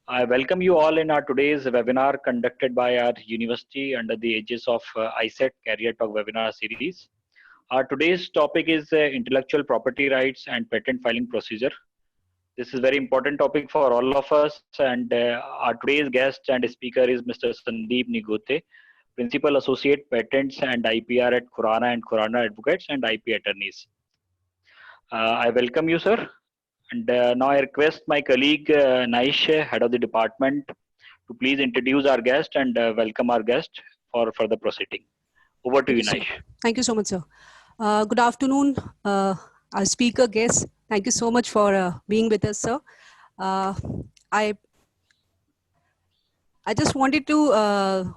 I welcome you all in our today's webinar conducted by our university under the aegis of ISET Career Talk webinar series. Our today's topic is intellectual property rights and patent filing procedure. This is a very important topic for all of us, and our today's guest and speaker is Mr. Sandeep Nigote, Principal Associate Patents and IPR at Khurana and Khurana Advocates and IP Attorneys. I welcome you, sir. And now I request my colleague Naish, head of the department, to please introduce our guest and welcome our guest for further proceeding. Over to you, Naish. Thank you so much, sir. Good afternoon, our speaker guest. Thank you so much for being with us, sir. I just wanted to.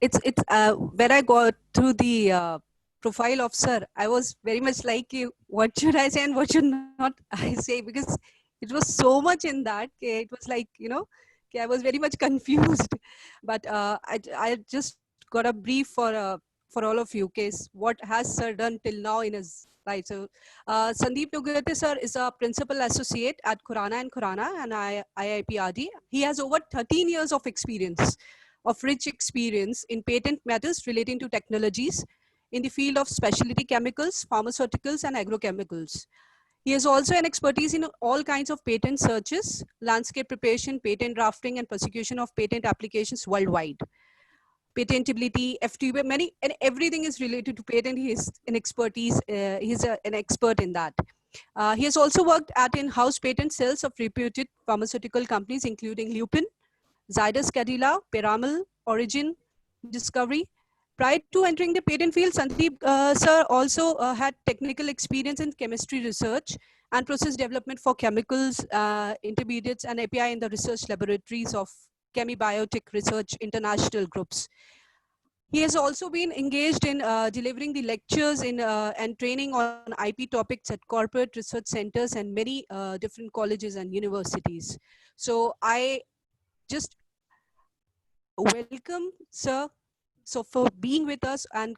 It's when I got through the profile of sir, I was very much like, what should I say and what should not I say, because it was so much in that. It was like, I was very much confused. But I just got a brief for all of you. Case what has sir done till now in his life. So Sandeep Nigote sir is a principal associate at Khurana and Khurana and IIPRD. He has over 13 years of experience, of rich experience in patent matters relating to technologies in the field of specialty chemicals, pharmaceuticals, and agrochemicals. He has also an expertise in all kinds of patent searches, landscape preparation, patent drafting, and prosecution of patent applications worldwide. Patentability, FTB, many, and everything is related to patent. He is an expertise. He's an expert in that. He has also worked at in-house patent cells of reputed pharmaceutical companies, including Lupin, Zydus Cadila, Piramal, Origin, Discovery. Prior to entering the patent field, Sandeep sir also had technical experience in chemistry research and process development for chemicals, intermediates, and API in the research laboratories of Chemibiotic Research International Groups. He has also been engaged in delivering the lectures in and training on IP topics at corporate research centers and many different colleges and universities. So I just welcome sir for being with us and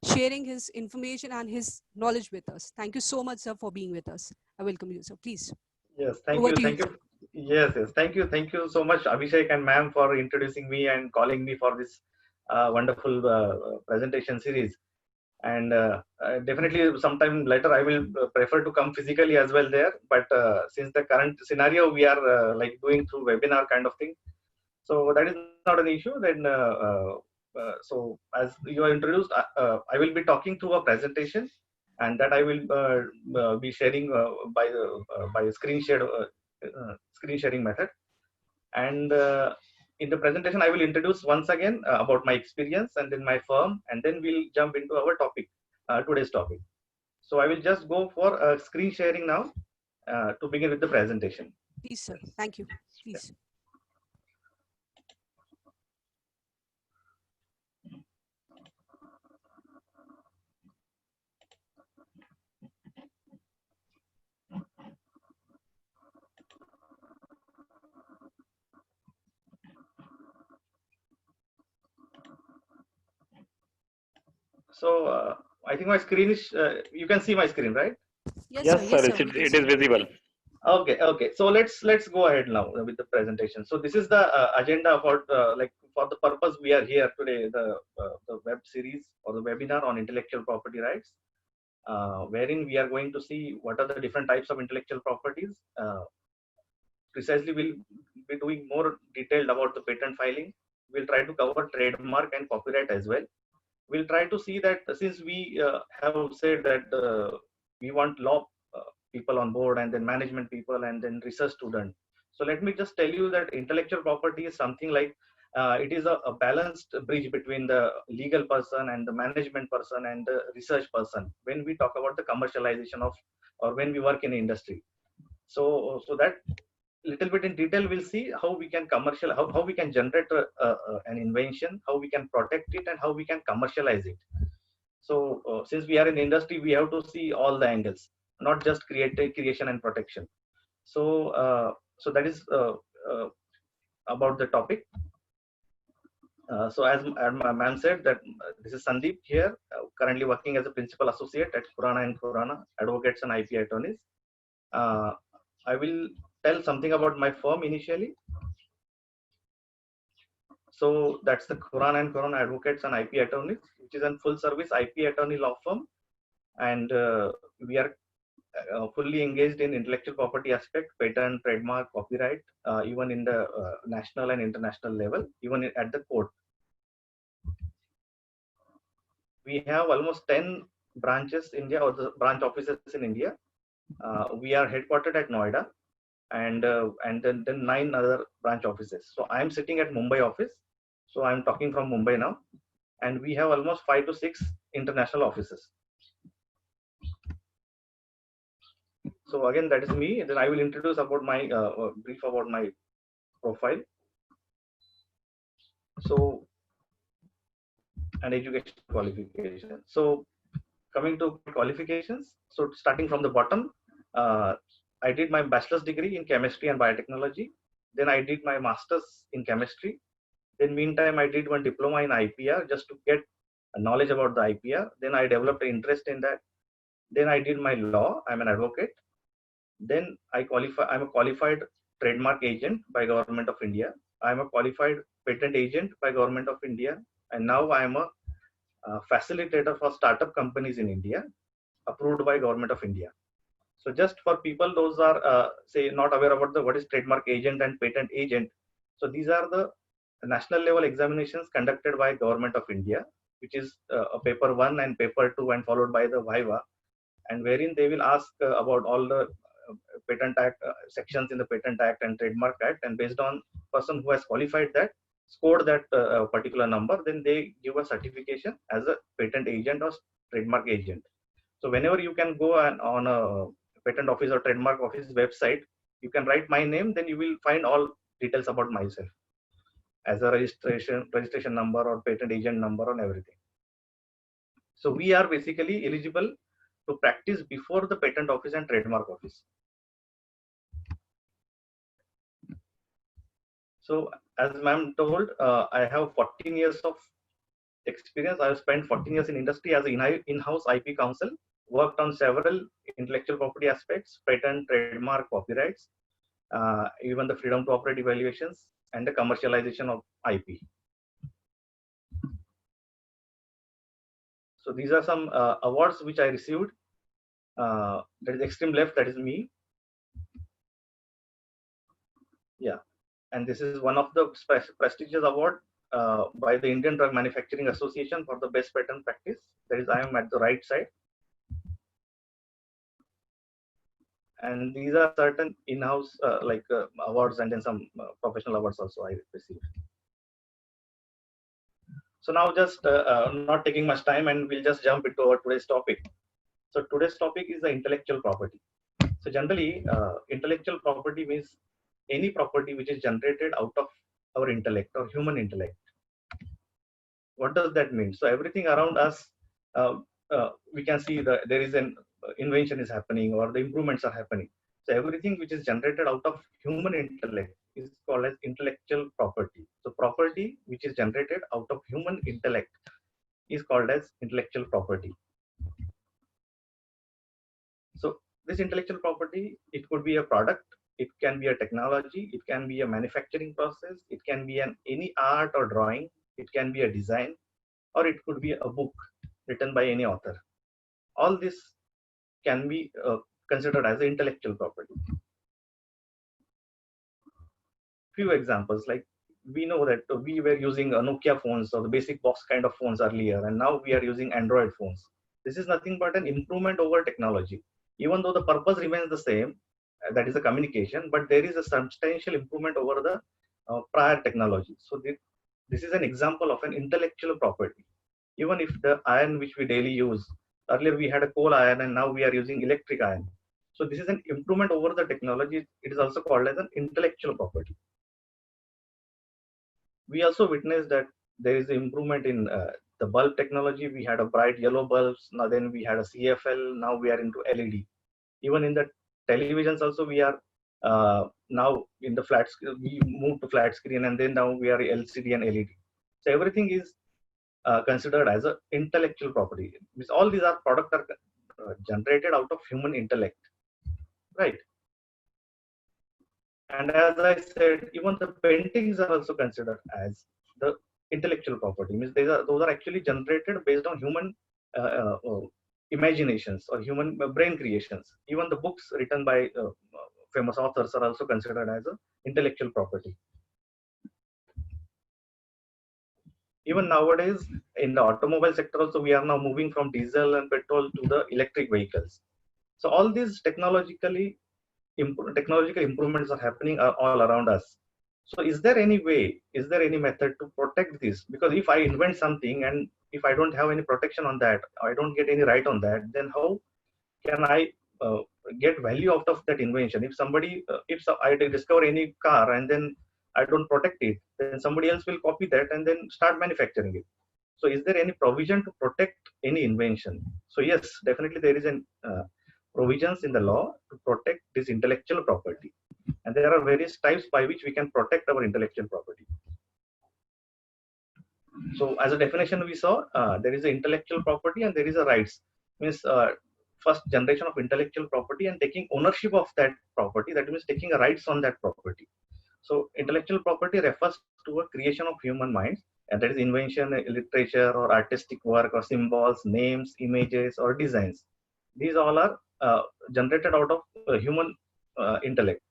sharing his information and his knowledge with us. Thank you so much, sir, for being with us. I welcome you, sir. Please. Yes, thank you. Thank you. Yes, thank you. Thank you so much, Abhishek and ma'am, for introducing me and calling me for this wonderful presentation series. And definitely sometime later I will prefer to come physically as well there. But since the current scenario, we are like doing through webinar kind of thing. So that is not an issue. Then so as you are introduced, I will be talking through a presentation, and that I will be sharing by a screen sharing method. And in the presentation, I will introduce once again about my experience and then my firm, and then we'll jump into our topic, today's topic. So I will just go for screen sharing now to begin with the presentation. Please, sir. Thank you. Please. So I think my screen is, you can see my screen, right? Yes, sir. It is visible. Okay. So let's go ahead now with the presentation. So this is the agenda about like for the purpose we are here today, the web series or the webinar on intellectual property rights, wherein we are going to see what are the different types of intellectual properties. Precisely, we'll be doing more detailed about the patent filing. We'll try to cover trademark and copyright as well. We'll try to see that since we have said that we want law people on board and then management people and then research student. So let me just tell you that intellectual property is something like it is a balanced bridge between the legal person and the management person and the research person when we talk about the commercialization of or when we work in industry. So that little bit in detail we'll see how we can how we can generate an invention, how we can protect it, and how we can commercialize it. So since we are in industry, we have to see all the angles, not just creation and protection. So so that is about the topic. So as ma'am said that this is Sandeep here, currently working as a principal associate at Khurana and Khurana Advocates and IP Attorneys. I will tell something about my firm initially. So that's the Quran and Quran Advocates and IP Attorneys, which is a full service IP attorney law firm. And we are fully engaged in intellectual property aspect, patent, trademark, copyright, even in the national and international level, even at the court. We have almost 10 branches in India, or the branch offices in India. We are headquartered at Noida, and then 9 other branch offices. So I am sitting at Mumbai office. So I'm talking from Mumbai now, and we have almost 5 to 6 international offices. So again, that is me. Then I will introduce about my brief about my profile. So, and education qualification. So coming to qualifications, so starting from the bottom, I did my bachelor's degree in chemistry and biotechnology. Then I did my master's in chemistry. Then meantime, I did one diploma in IPR just to get knowledge about the IPR. Then I developed an interest in that. Then I did my law. I'm an advocate. Then I'm a qualified trademark agent by Government of India. I'm a qualified patent agent by Government of India. And now I am a facilitator for startup companies in India, approved by Government of India. So just for people, those are say not aware about what is trademark agent and patent agent. So these are the national level examinations conducted by Government of India, which is a paper 1 and paper 2, and followed by the Viva, and wherein they will ask about all the patent act sections in the Patent Act and Trademark Act, and based on person who has qualified that, scored that particular number, then they give a certification as a patent agent or trademark agent. So whenever you can go on a patent office or trademark office website, you can write my name, then you will find all details about myself as a registration number or patent agent number and everything. So we are basically eligible to practice before the patent office and trademark office. So as ma'am told, I have 14 years of experience. I have spent 14 years in industry as an in-house IP counsel, worked on several intellectual property aspects, patent, trademark, copyrights, even the freedom to operate evaluations, and the commercialization of IP. So these are some awards which I received. That is extreme left, that is me. Yeah, and this is one of the prestigious award by the Indian Drug Manufacturing Association for the best patent practice. That is, I am at the right side. And these are certain in-house awards, and then some professional awards also I received. So now just not taking much time, and we'll just jump into our today's topic. So today's topic is the intellectual property. So generally, intellectual property means any property which is generated out of our intellect or human intellect. What does that mean? So everything around us, we can see that there is an invention is happening or the improvements are happening. So everything which is generated out of human intellect is called as intellectual property. So property which is generated out of human intellect is called as intellectual property. So this intellectual property, it could be a product, it can be a technology, it can be a manufacturing process, it can be any art or drawing, it can be a design, or it could be a book written by any author. All this can be considered as intellectual property. Few examples, like we know that we were using Nokia phones or the basic box kind of phones earlier, and now we are using Android phones. This is nothing but an improvement over technology. Even though the purpose remains the same, that is a communication, but there is a substantial improvement over the prior technology. So this is an example of an intellectual property. Even if the iron which we daily use, earlier we had a coal iron and now we are using electric iron. So this is an improvement over the technology. It is also called as an intellectual property. We also witnessed that there is an improvement in the bulb technology. We had a bright yellow bulbs. Now then we had a CFL. Now we are into LED. Even in the televisions also we are now in the flat screen. We moved to flat screen, and then now we are LCD and LED. So everything is considered as an intellectual property. Because all these are products are generated out of human intellect, right? And as I said, even the paintings are also considered as the intellectual property. Means those are actually generated based on human imaginations or human brain creations. Even the books written by famous authors are also considered as a intellectual property. Even nowadays in the automobile sector also, we are now moving from diesel and petrol to the electric vehicles. So all these technological improvements are happening all around us. So is there any way, is there any method to protect this? Because if I invent something and if I don't have any protection on that, I don't get any right on that, then how can I get value out of that invention? If somebody, I discover any car and then I don't protect it, then somebody else will copy that and then start manufacturing it. So is there any provision to protect any invention? So yes, definitely there is an provisions in the law to protect this intellectual property. And there are various types by which we can protect our intellectual property. So as a definition we saw, there is an intellectual property and there is a rights. Means first generation of intellectual property and taking ownership of that property, that means taking a rights on that property. So intellectual property refers to a creation of human minds, and that is invention, literature or artistic work or symbols, names, images or designs. These all are generated out of human intellect.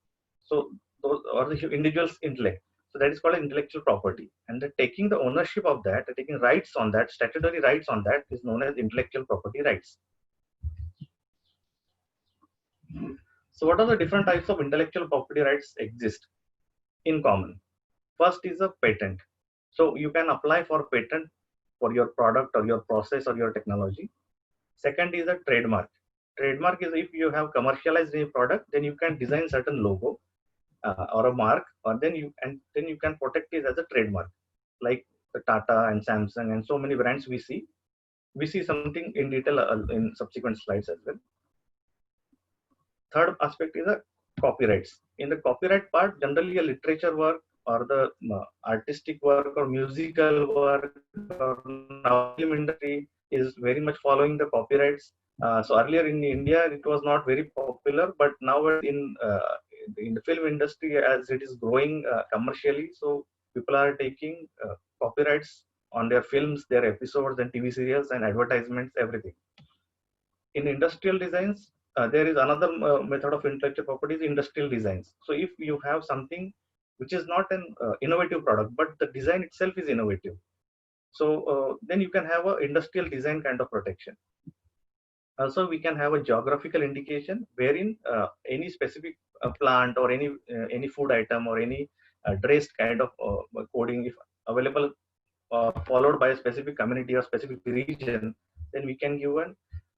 So those are the individual's intellect. So that is called intellectual property. And the taking the ownership of that, taking rights on that, statutory rights on that is known as intellectual property rights. So what are the different types of intellectual property rights exist in common? First is a patent. So you can apply for patent for your product or your process or your technology. Second is a trademark. Trademark is if you have commercialized a product, then you can design certain logo or a mark, or then you can protect it as a trademark, like the Tata and Samsung and so many brands we see. We see something in detail in subsequent slides as well. Third aspect is a copyrights. In the copyright part, generally a literature work or the artistic work or musical work or now film industry is very much following the copyrights. So earlier in India it was not very popular, but now in the film industry as it is growing commercially, so people are taking copyrights on their films, their episodes and TV serials and advertisements, everything. In industrial designs, there is another method of intellectual property is industrial designs. So if you have something which is not an innovative product, but the design itself is innovative, so then you can have a industrial design kind of protection. Also, we can have a geographical indication wherein any specific plant or any food item or any traced kind of coding, if available, followed by a specific community or specific region, then we can give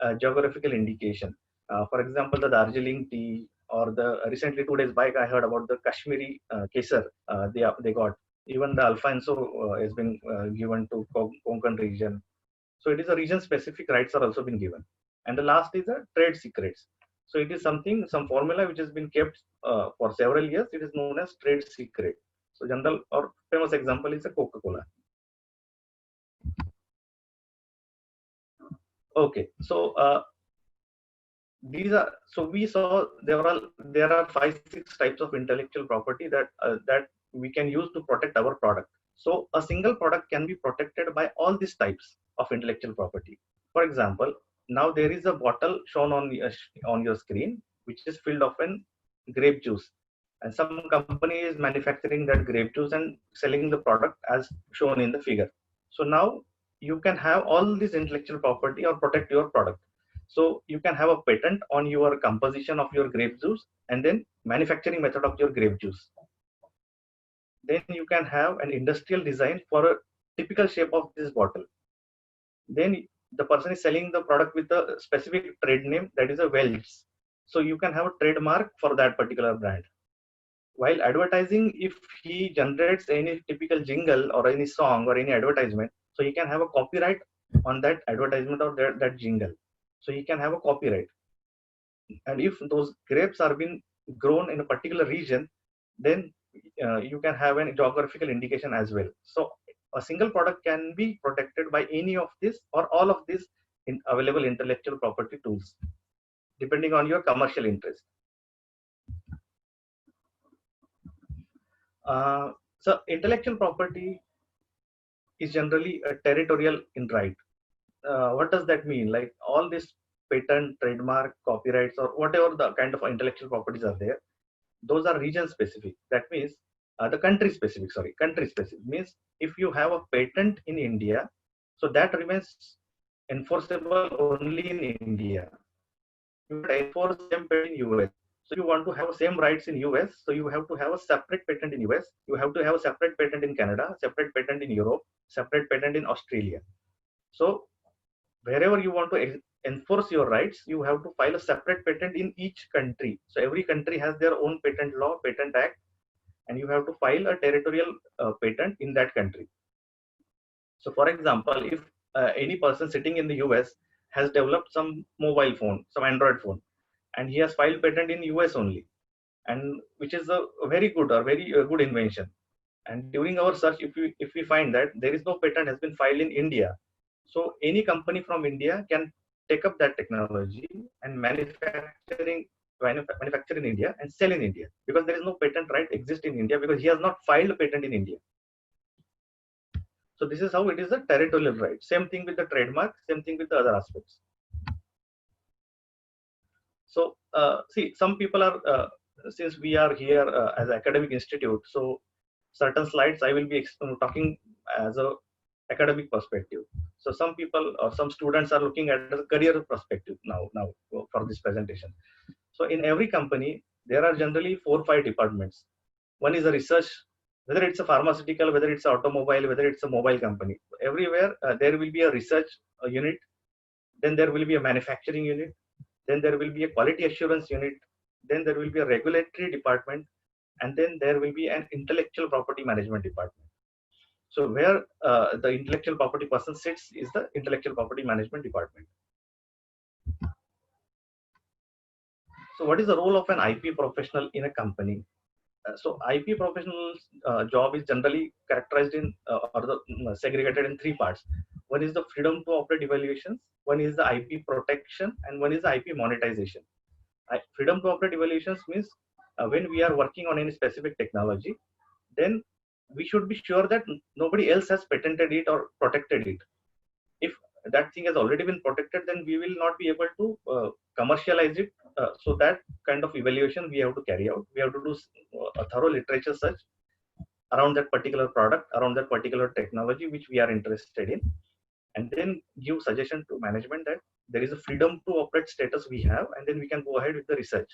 a geographical indication. For example, the Darjeeling tea, or the recently 2 days back I heard about the Kashmiri kesar they got. Even the Alfonso has been given to Konkan region. So it is a region specific rights are also been given. And the last is the trade secrets. So it is something, some formula which has been kept for several years. It is known as trade secret. So general or famous example is the Coca-Cola. Okay, so these are, so we saw there are 5-6 types of intellectual property that we can use to protect our product. So a single product can be protected by all these types of intellectual property. For example, now there is a bottle shown on your screen which is filled of an grape juice, and some company is manufacturing that grape juice and selling the product as shown in the figure. So now you can have all this intellectual property or protect your product. So you can have a patent on your composition of your grape juice and then manufacturing method of your grape juice. Then you can have an industrial design for a typical shape of this bottle. Then the person is selling the product with a specific trade name, that is a Welch. So you can have a trademark for that particular brand. While advertising, if he generates any typical jingle or any song or any advertisement, so he can have a copyright on that advertisement or that jingle. So he can have a copyright. And if those grapes are being grown in a particular region, then you can have a geographical indication as well. So a single product can be protected by any of this or all of these available intellectual property tools, depending on your commercial interest. So intellectual property is generally a territorial in right. What does that mean? Like all this patent, trademark, copyrights, or whatever the kind of intellectual properties are there, those are region specific. That means the country specific. Sorry, country specific means if you have a patent in India, so that remains enforceable only in India. You would enforce same patent in US. So you want to have same rights in US, so you have to have a separate patent in US. You have to have a separate patent in Canada, separate patent in Europe, separate patent in Australia. So wherever you want to enforce your rights, you have to file a separate patent in each country. So every country has their own patent law, patent act, and you have to file a territorial patent in that country. So for example, if any person sitting in the US has developed some mobile phone, some Android phone, and he has filed patent in US only, and which is a very good or very good invention. And during our search, if we find that there is no patent has been filed in India, so any company from India can take up that technology and manufacture in India and sell in India, because there is no patent right exist in India because he has not filed a patent in India. So this is how it is a territorial right. Same thing with the trademark, same thing with the other aspects. So see, some people are, since we are here as an academic institute, so certain slides I will be talking as a academic perspective. So some people or some students are looking at the career perspective now for this presentation. So in every company, there are generally 4 or 5 departments. One is a research, whether it's a pharmaceutical, whether it's automobile, whether it's a mobile company. Everywhere there will be a research unit, then there will be a manufacturing unit, then there will be a quality assurance unit, then there will be a regulatory department, and then there will be an intellectual property management department. So where the intellectual property person sits is the intellectual property management department. So what is the role of an IP professional in a company? So IP professional's job is generally characterized in segregated in 3 parts. One is the freedom to operate evaluations, one is the IP protection, and one is the IP monetization. Freedom to operate evaluations means when we are working on any specific technology, then we should be sure that nobody else has patented it or protected it. If that thing has already been protected, then we will not be able to commercialize it. So that kind of evaluation we have to carry out. We have to do a thorough literature search around that particular product, around that particular technology which we are interested in, and then give suggestion to management that there is a freedom to operate status we have, and then we can go ahead with the research.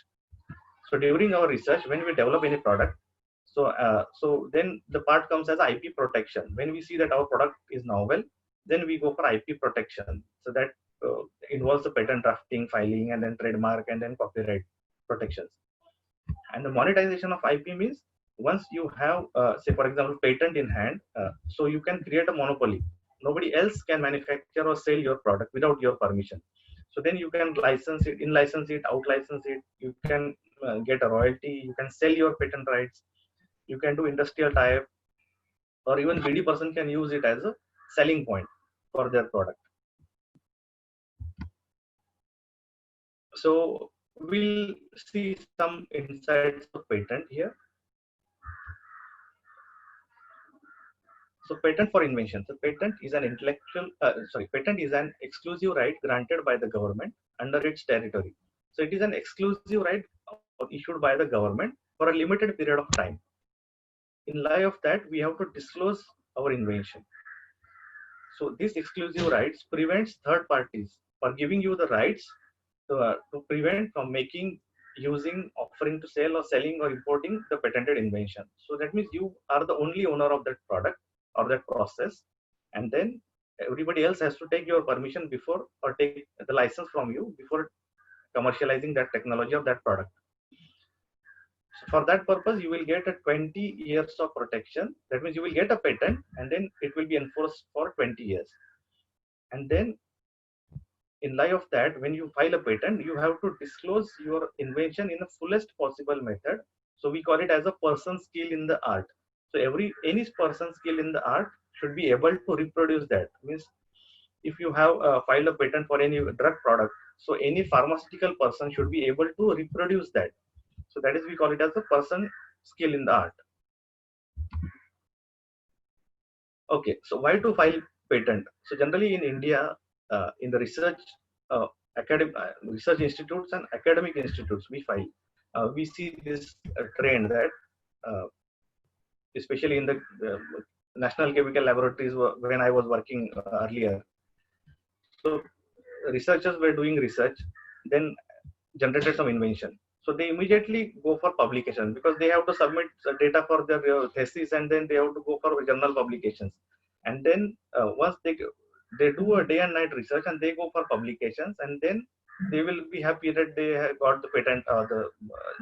So during our research, when we develop any product, so then the part comes as IP protection. When we see that our product is novel, then we go for IP protection. So that involves the patent drafting, filing, and then trademark, and then copyright protections. And the monetization of IP means once you have, say for example, patent in hand, so you can create a monopoly. Nobody else can manufacture or sell your product without your permission. So then you can license it, in-license it, out-license it. You can get a royalty. You can sell your patent rights. You can do industrial tie-up, or even BD person can use it as a selling point for their product. So we'll see some insights of patent here. So patent for invention. So patent is an patent is an exclusive right granted by the government under its territory. So it is an exclusive right issued by the government for a limited period of time. In light of that, we have to disclose our invention. So this exclusive rights prevents third parties for giving you the rights to prevent from making, using, offering to sell, or selling or importing the patented invention. So that means you are the only owner of that product or that process, and then everybody else has to take your permission before, or take the license from you before commercializing that technology of that product. So for that purpose, you will get a 20 years of protection. That means you will get a patent, and then it will be enforced for 20 years. And then in light of that, when you file a patent, you have to disclose your invention in the fullest possible method. So we call it as a person skill in the art. So any person skill in the art should be able to reproduce that. Means if you have filed a patent for any drug product, so any pharmaceutical person should be able to reproduce that. So that is, we call it as a person skill in the art. Okay, so why to file patent? So generally in India, in the research, research institutes and academic institutes, we file. We see this trend that, uh, especially in the National Chemical Laboratories when I was working earlier. So researchers were doing research, then generated some invention. So they immediately go for publication because they have to submit data for their thesis, and then they have to go for journal publications. And then once they do a day and night research and they go for publications, and then they will be happy that they have got the patent, the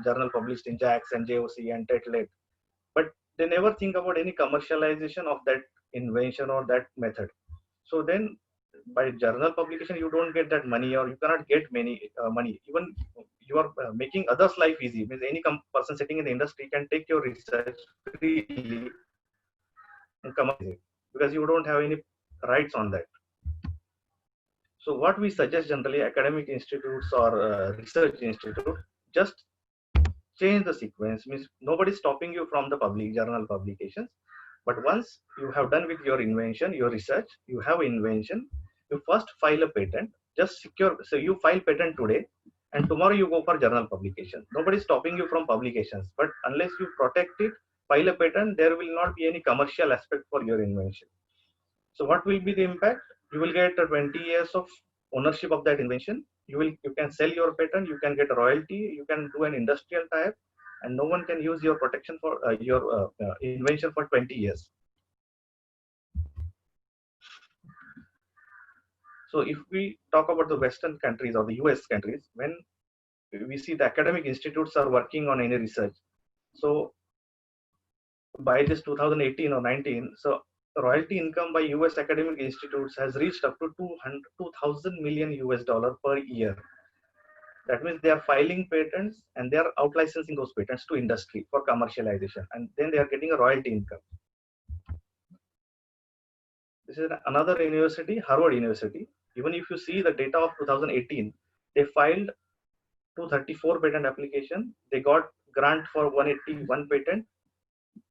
journal published in JACS and JOC and TETLET. But they never think about any commercialization of that invention or that method. So then by journal publication you don't get that money, or you cannot get many money. Even you are making others life easy, means any person sitting in the industry can take your research freely and commercialize it, because you don't have any rights on that. So what we suggest generally, academic institutes or research institute, just change the sequence. Means nobody is stopping you from the public journal publications. But once you have done with your invention, your research, you have invention, you first file a patent, just secure. So you file patent today, and tomorrow you go for journal publication. Nobody is stopping you from publications. But unless you protect it, file a patent, there will not be any commercial aspect for your invention. So what will be the impact? You will get 20 years of ownership of that invention. You can sell your patent, you can get a royalty, you can do an industrial type, and no one can use your protection for your invention for 20 years. So if we talk about the Western countries or the US countries, when we see the academic institutes are working on any research, so by this 2018 or 19, so royalty income by US academic institutes has reached up to 2,000 million US dollar per year. That means they are filing patents and they are out licensing those patents to industry for commercialization, and then they are getting a royalty income. This is another university, Harvard University. Even if you see the data of 2018, they filed 234 patent application. They got grant for 181 patent.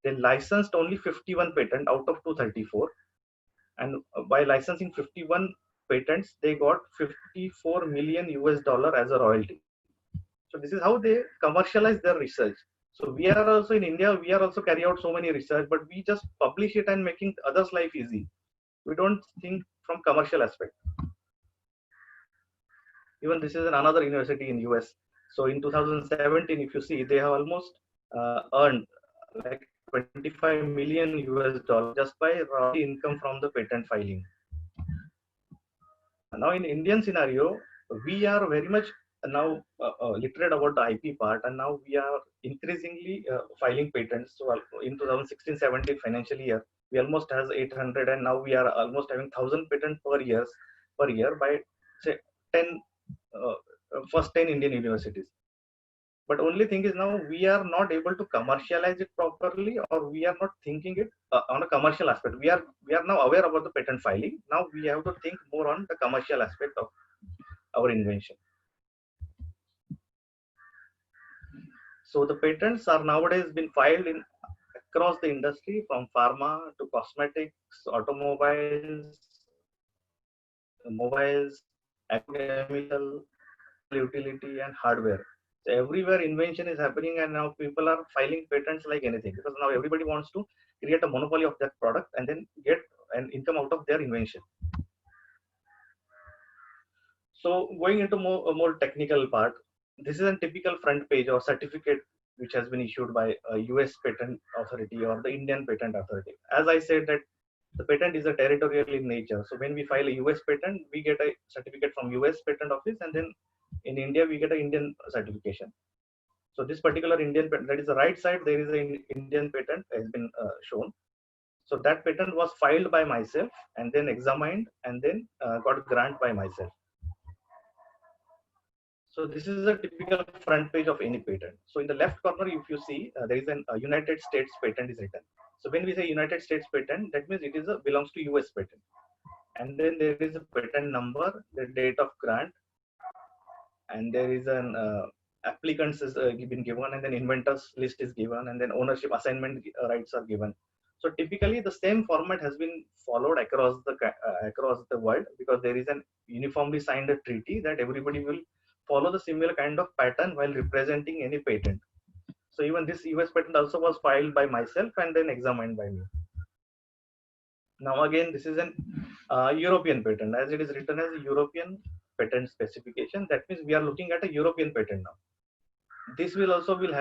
They licensed only 51 patent out of 234. And by licensing 51 patents, they got 54 million US dollar as a royalty. So this is how they commercialize their research. So we are also in India, we are also carry out so many research, but we just publish it and making others' life easy. We don't think from commercial aspect. Even this is another university in US. So in 2017, if you see, they have almost earned like 25 million US dollars just by royalty income from the patent filing. Now in Indian scenario, we are very much now literate about the IP part, and now we are increasingly filing patents. So in 2016-17 financial year, we almost has 800, and now we are almost having 1,000 patents per year by say 10 first 10 Indian universities. But only thing is now we are not able to commercialize it properly, or we are not thinking it on a commercial aspect. We are now aware about the patent filing. Now we have to think more on the commercial aspect of our invention. So the patents are nowadays been filed in across the industry, from pharma to cosmetics, automobiles, mobiles, agrochemical, utility, and hardware. So everywhere invention is happening, and now people are filing patents like anything, because now everybody wants to create a monopoly of that product and then get an income out of their invention. So going into a more technical part, this is a typical front page or certificate which has been issued by a US patent authority or the Indian patent authority. As I said that the patent is a territorial in nature. So when we file a US patent, we get a certificate from US patent office, and then in India, we get an Indian certification. So this particular Indian patent, that is the right side, there is an Indian patent has been shown. So that patent was filed by myself and then examined and then got grant by myself. So this is a typical front page of any patent. So in the left corner, if you see, there is a United States patent is written. So when we say United States patent, that means it is belongs to US patent. And then there is a patent number, the date of grant, and there is an applicants is been given, and then inventors list is given, and then ownership assignment rights are given. So typically the same format has been followed across the world, because there is an uniformly signed a treaty that everybody will follow the similar kind of pattern while representing any patent. So even this US patent also was filed by myself and then examined by me. Now again, this is an European patent, as it is written as a European patent specification. That means we are looking at a European patent now. This will also will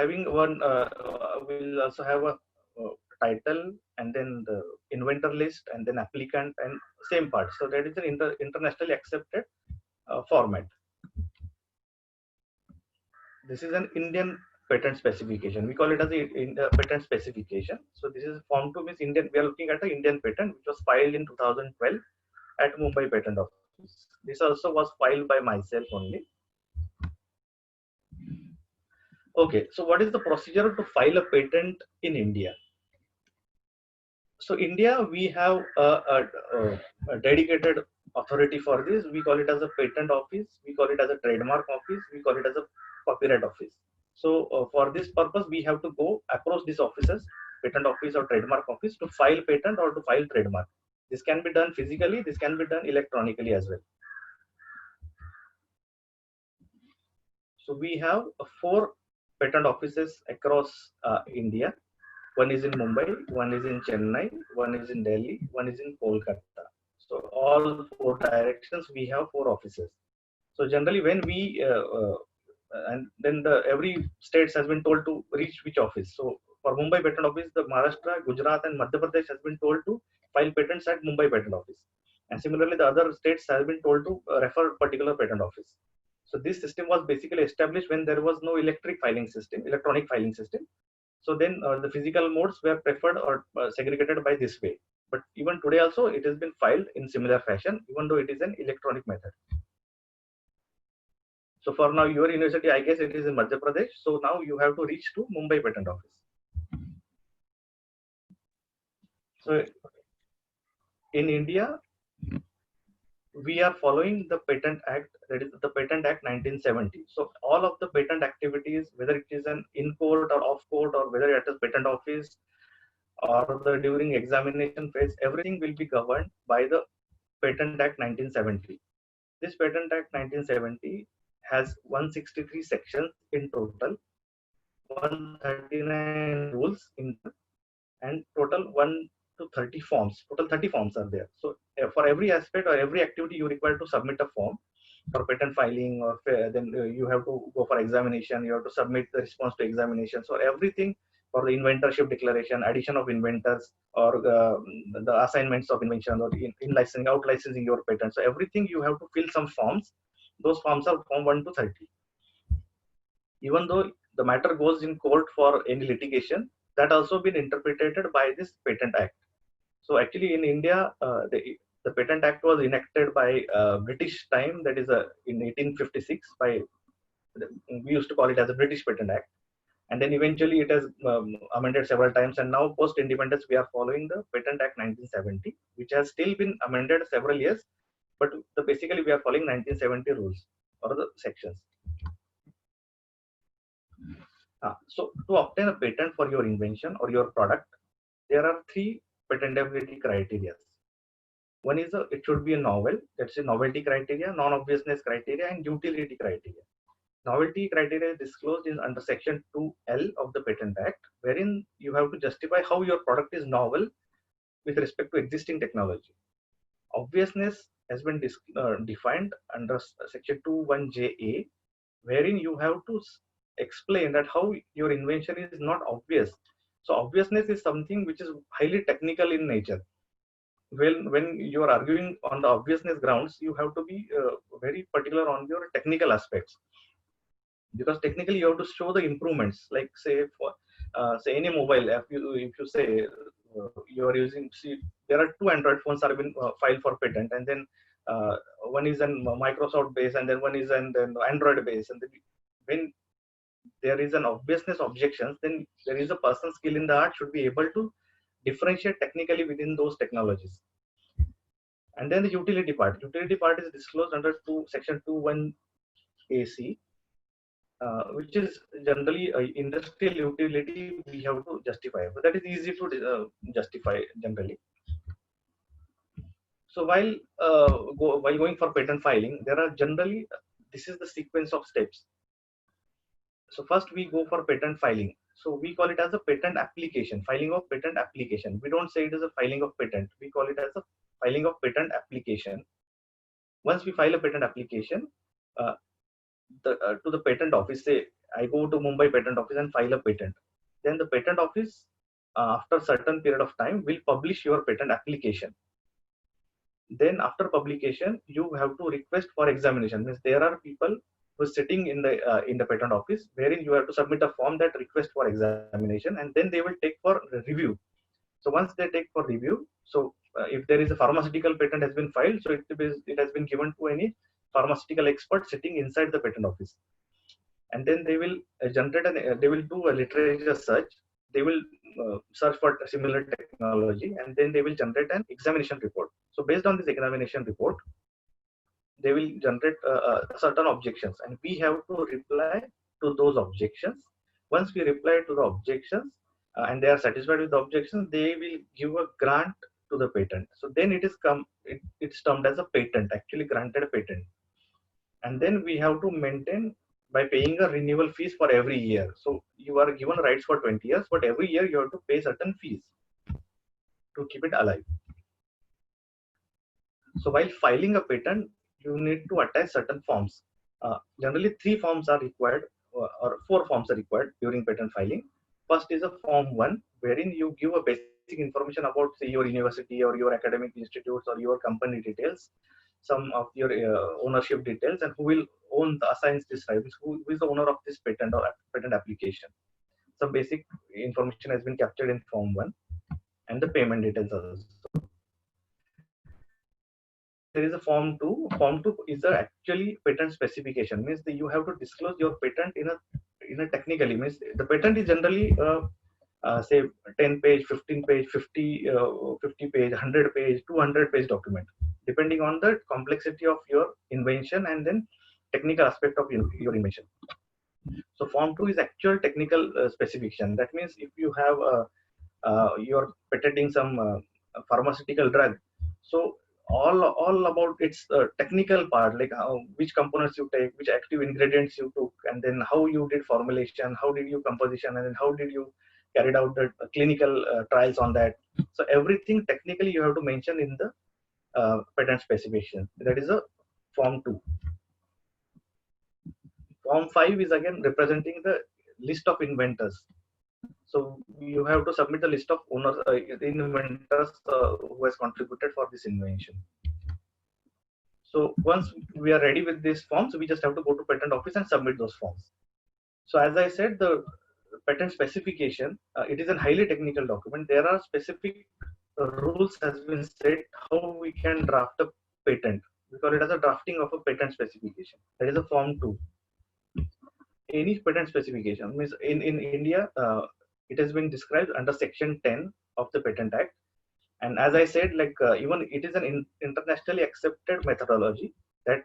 also have a title, and then the inventor list, and then applicant, and same part. So that is an internationally accepted format. This is an Indian patent specification. We call it as a patent specification. So this is Form 2 means Indian. We are looking at an Indian patent which was filed in 2012 at Mumbai Patent Office. This also was filed by myself only. Okay, so what is the procedure to file a patent in India? So India, we have a dedicated authority for this. We call it as a patent office. We call it as a trademark office. We call it as a copyright office. So for this purpose, we have to go approach these offices, patent office or trademark office, to file patent or to file trademark. This can be done physically. This can be done electronically as well. So we have 4 patent offices across India. One is in Mumbai, one is in Chennai, one is in Delhi, one is in Kolkata. So all 4 directions we have 4 offices. So generally when we and then every states has been told to reach which office. So for Mumbai Patent Office, the Maharashtra, Gujarat, and Madhya Pradesh has been told to file patents at Mumbai Patent Office. And similarly, the other states have been told to refer particular patent office. So this system was basically established when there was no electronic filing system. So then the physical modes were preferred or segregated by this way. But even today also, it has been filed in similar fashion, even though it is an electronic method. So for now, your university, I guess it is in Madhya Pradesh. So now you have to reach to Mumbai Patent Office. So in India, we are following the Patent Act, that is the Patent Act 1970. So all of the patent activities, whether it is an in-court or off-court, or whether it is patent office or during examination phase, everything will be governed by the Patent Act 1970. This Patent Act 1970 has 163 sections in total, 139 rules in, and total 1 to 30 forms. Total 30 forms are there. So for every aspect or every activity, you require to submit a form for patent filing, or then you have to go for examination. You have to submit the response to examination. So everything for the inventorship declaration, addition of inventors, or the assignments of invention, or in licensing, out licensing your patent. So everything you have to fill some forms. Those forms are form 1 to 30. Even though the matter goes in court for any litigation, that also been interpreted by this Patent Act. So actually in India, the Patent Act was enacted by British time, that is in 1856 by, we used to call it as a British Patent Act. And then eventually it has amended several times, and now post independence we are following the Patent Act 1970, which has still been amended several years, but basically we are following 1970 rules or the sections. So to obtain a patent for your invention or your product, there are 3 patentability criteria. One is it should be a novel, that's a novelty criteria, non-obviousness criteria, and utility criteria. Novelty criteria is disclosed in under section 2L of the Patent Act, wherein you have to justify how your product is novel with respect to existing technology. Obviousness has been defined under section 21JA, wherein you have to explain that how your invention is not obvious. So obviousness is something which is highly technical in nature. When you are arguing on the obviousness grounds, you have to be very particular on your technical aspects, because technically you have to show the improvements. Like say for say any mobile, if you say you are using, see, there are 2 Android phones are been filed for patent, and then one is an Microsoft base, and then one is an Android base, and then when there is an obviousness objections, then there is a person skill in the art should be able to differentiate technically within those technologies. And then the utility part is disclosed under section 21AC. which is generally industrial utility, we have to justify. But that is easy to justify generally. So while going for patent filing, there are generally, this is the sequence of steps. So first we go for patent filing. So we call it as a patent application, filing of patent application. We don't say it is a filing of patent. We call it as a filing of patent application. Once we file a patent application, uh, to the patent office, say I go to Mumbai patent office and file a patent. Then the patent office, after certain period of time, will publish your patent application. Then after publication, you have to request for examination. Means there are people who are sitting in the patent office, wherein you have to submit a form that request for examination, and then they will take for review. So once they take for review, so if there is a pharmaceutical patent has been filed, so it has been given to any pharmaceutical expert sitting inside the patent office, and then they will generate and they will do a literature search. They will search for similar technology, and then they will generate an examination report. So based on this examination report, they will generate certain objections, and we have to reply to those objections. Once we reply to the objections, and they are satisfied with the objections, they will give a grant to the patent. So then it's termed as a patent, actually granted a patent. And then we have to maintain by paying a renewal fees for every year. So you are given rights for 20 years, but every year you have to pay certain fees to keep it alive. So while filing a patent, you need to attach certain forms. Generally, 3 forms are required, or 4 forms are required during patent filing. First is a Form 1, wherein you give a basic information about, say, your university or your academic institutes or your company details, some of your ownership details, and who will assigns this rights, who is the owner of this patent or patent application. Some basic information has been captured in Form 1, and the payment details also. There is a Form 2. Form 2 is actually patent specification. Means that you have to disclose your patent in a technically. Means the patent is generally say 10 page, 15 page, 50 page, 100 page, 200 page document, depending on the complexity of your invention and then technical aspect of your invention. So Form 2 is actual technical specification. That means if you have you're patenting some pharmaceutical drug, so all about its technical part, like which components you take, which active ingredients you took, and then how you did formulation, how did you composition, and then how did you carried out the clinical trials on that. So everything technically you have to mention in the patent specification. That is a Form 2. Form 5 is again representing the list of inventors. So you have to submit the list of owners, inventors who has contributed for this invention. So once we are ready with these forms, we just have to go to patent office and submit those forms. So as I said, the patent specification, it is a highly technical document. There are specific rules has been set how we can draft a patent. We call it as a drafting of a patent specification. That is a Form 2. Any patent specification means in India, it has been described under Section 10 of the Patent Act. And as I said, like even it is an internationally accepted methodology that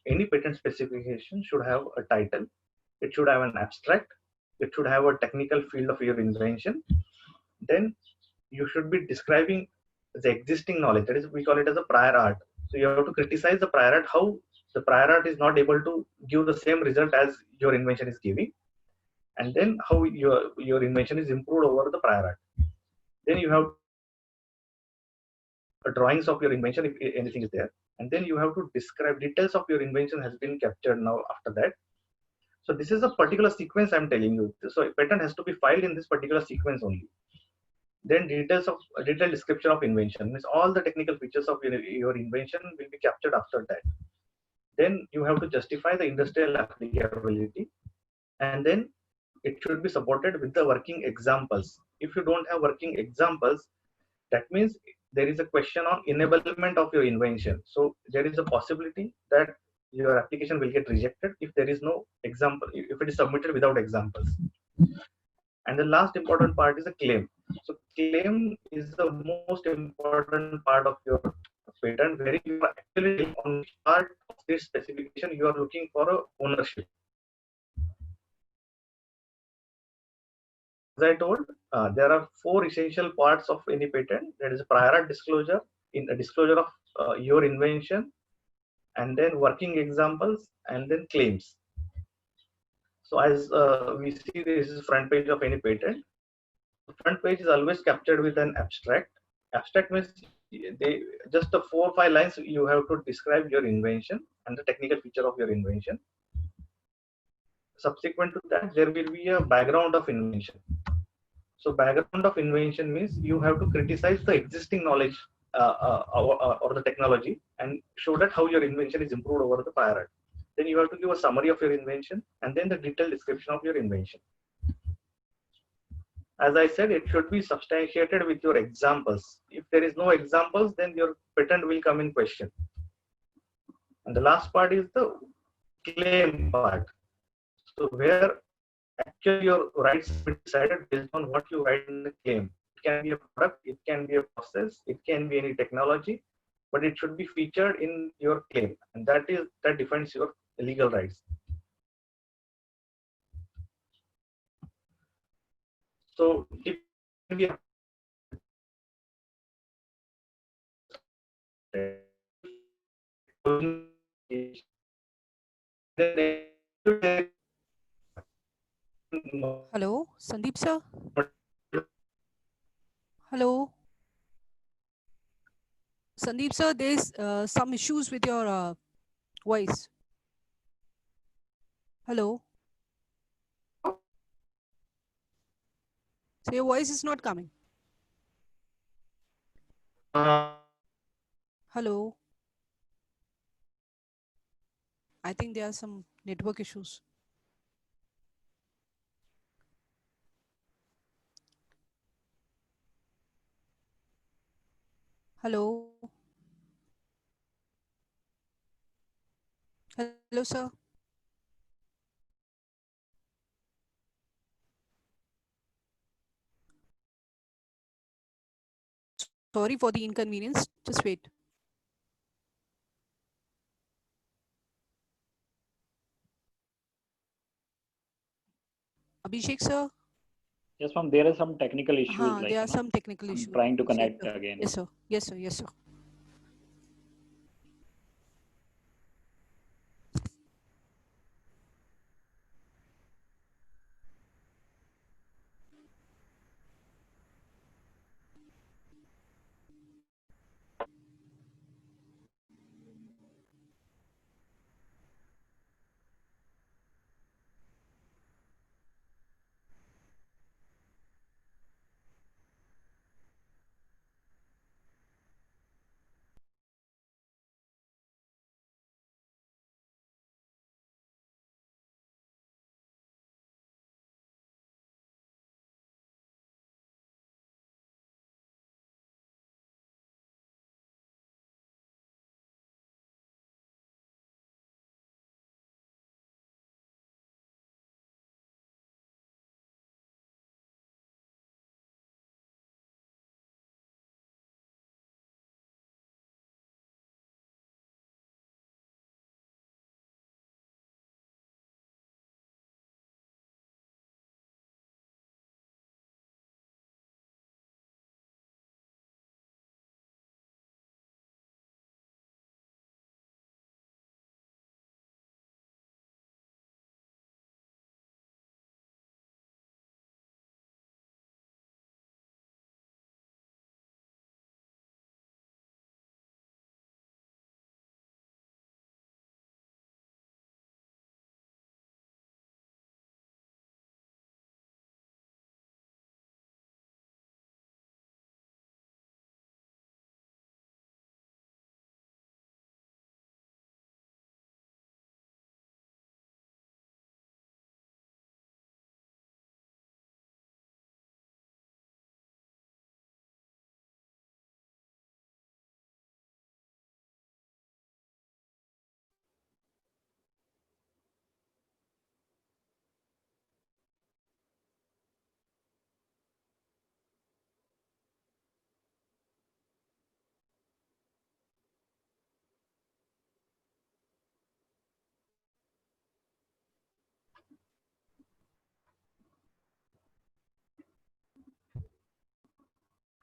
any patent specification should have a title, it should have an abstract, it should have a technical field of your invention. Then you should be describing the existing knowledge. That is, we call it as a prior art. So you have to criticize the prior art, how the prior art is not able to give the same result as your invention is giving, and then how your invention is improved over the prior art. Then you have drawings of your invention if anything is there, and then you have to describe details of your invention has been captured now after that. So this is a particular sequence I'm telling you. So a patent has to be filed in this particular sequence only. Then detailed description of invention means all the technical features of your invention will be captured after that. Then you have to justify the industrial applicability, and then it should be supported with the working examples. If you don't have working examples, that means there is a question on enablement of your invention. So there is a possibility that your application will get rejected if there is no example, if it is submitted without examples. And the last important part is a claim. So claim is the most important part of your patent, where you are actually on part of this specification, you are looking for a ownership. as I told, there are four essential parts of any patent. That is prior art disclosure, in a disclosure of your invention, and then working examples, and then claims. So as we see, this is front page of any patent. The front page is always captured with an abstract. Abstract means they just the 4 or 5 lines you have to describe your invention and the technical feature of your invention. Subsequent to that, there will be a background of invention. So background of invention means you have to criticize the existing knowledge or the technology and show that how your invention is improved over the prior art. Then you have to give a summary of your invention and then the detailed description of your invention. As I said, it should be substantiated with your examples. If there is no examples, then your patent will come in question. And the last part is the claim part. So where actually your rights will be decided based on what you write in the claim. It can be a product, it can be a process, it can be any technology, but it should be featured in your claim, and that defines your legal rights. So it can be Hello, Sandeep sir. Hello, Sandeep sir. There's some issues with your voice. Hello. So your voice is not coming. Hello. I think there are some network issues. Hello. Hello, sir. Sorry for the inconvenience. Just wait. Abhishek, sir. Yes, ma'am. There are some technical issues. There are some technical I'm issues. trying to Yes, connect sir. again. Yes, sir. Yes, sir. Yes, sir.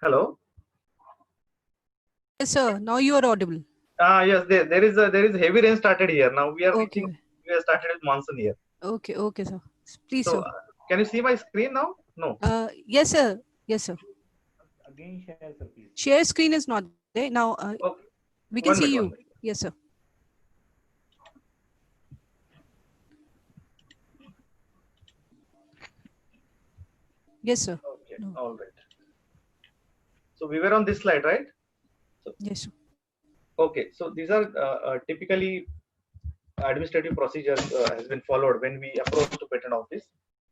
Hello. Yes, sir. Now you are audible. Yes, there is heavy rain started here. Now we are Okay. reaching. We have started with monsoon here. Okay. Okay, sir. Please, So sir. can you see my screen now? No. Yes, sir. Yes, sir. Again, share, sir, please. Share screen is not there. Now Okay. we can One see minute. you. One minute. Yes, sir. Yes, sir. Okay. No. All right. So we were on this slide, right? Yes, sir. Okay. So these are typically administrative procedures has been followed when we approach to patent office,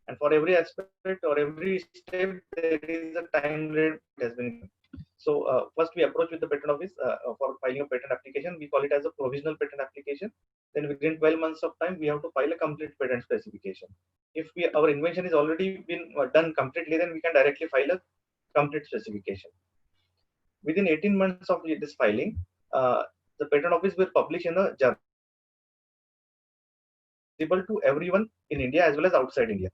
and for every aspect or every step there is a time limit has been given. So first we approach with the patent office for filing a patent application. We call it as a provisional patent application. Then within 12 months of time we have to file a complete patent specification. If our invention is already been done completely, then we can directly file a complete specification. Within 18 months of this filing, the patent office will publish in the journal visible to everyone in India as well as outside India.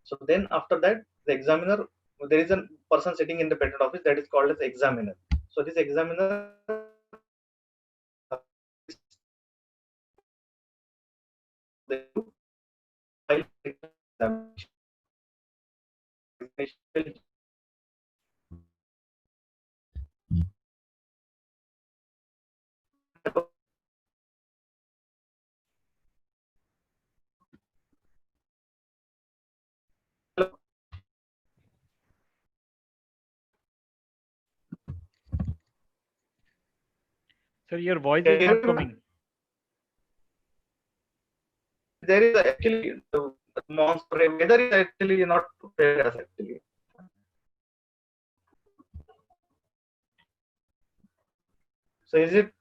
So then after that, the examiner, there is a person sitting in the patent office that is called as examiner. So this examiner file examination. Sir, your voice is not coming. There is actually the monster weather is actually not fair as actually. So is it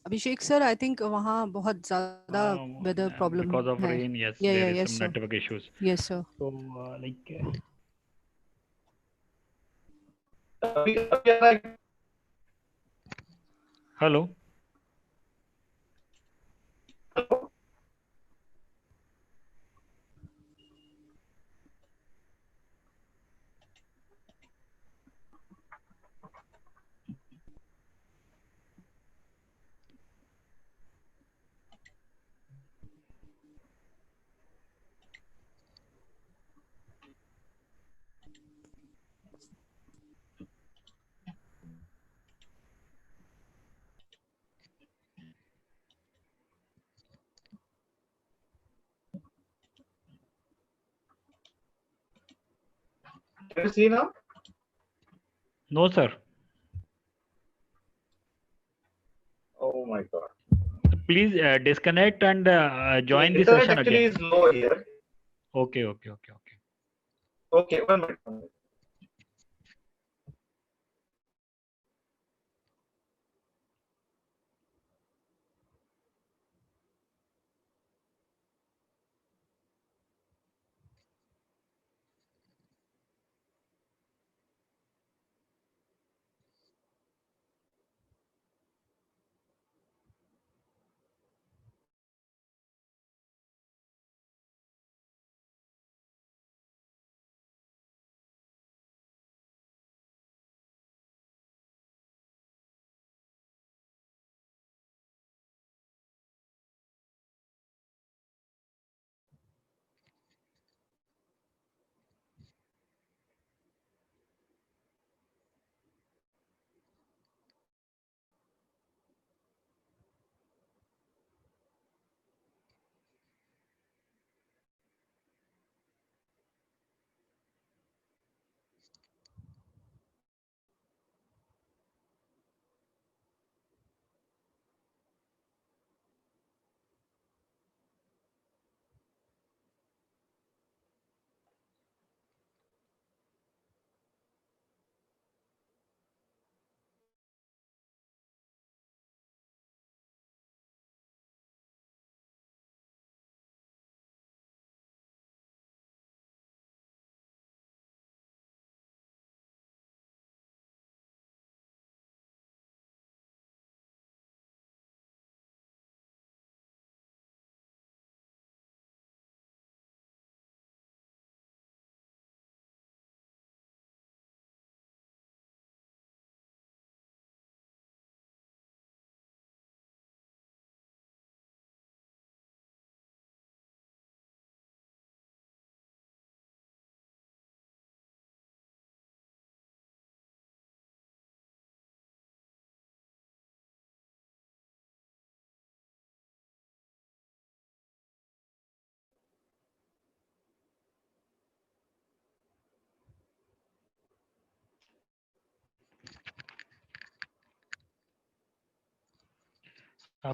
Abhishek sir, I think वहाँ बहुत ज़्यादा weather problem Because of है. rain, yes, Yeah, there yeah, is yes, some sir. network issues. Yes, sir. So, hello. can you see now? No, sir. Oh my god. Please disconnect and join the Internet session actually again. is low here. Okay, okay, okay, okay. Okay, 1 minute. 1 minute.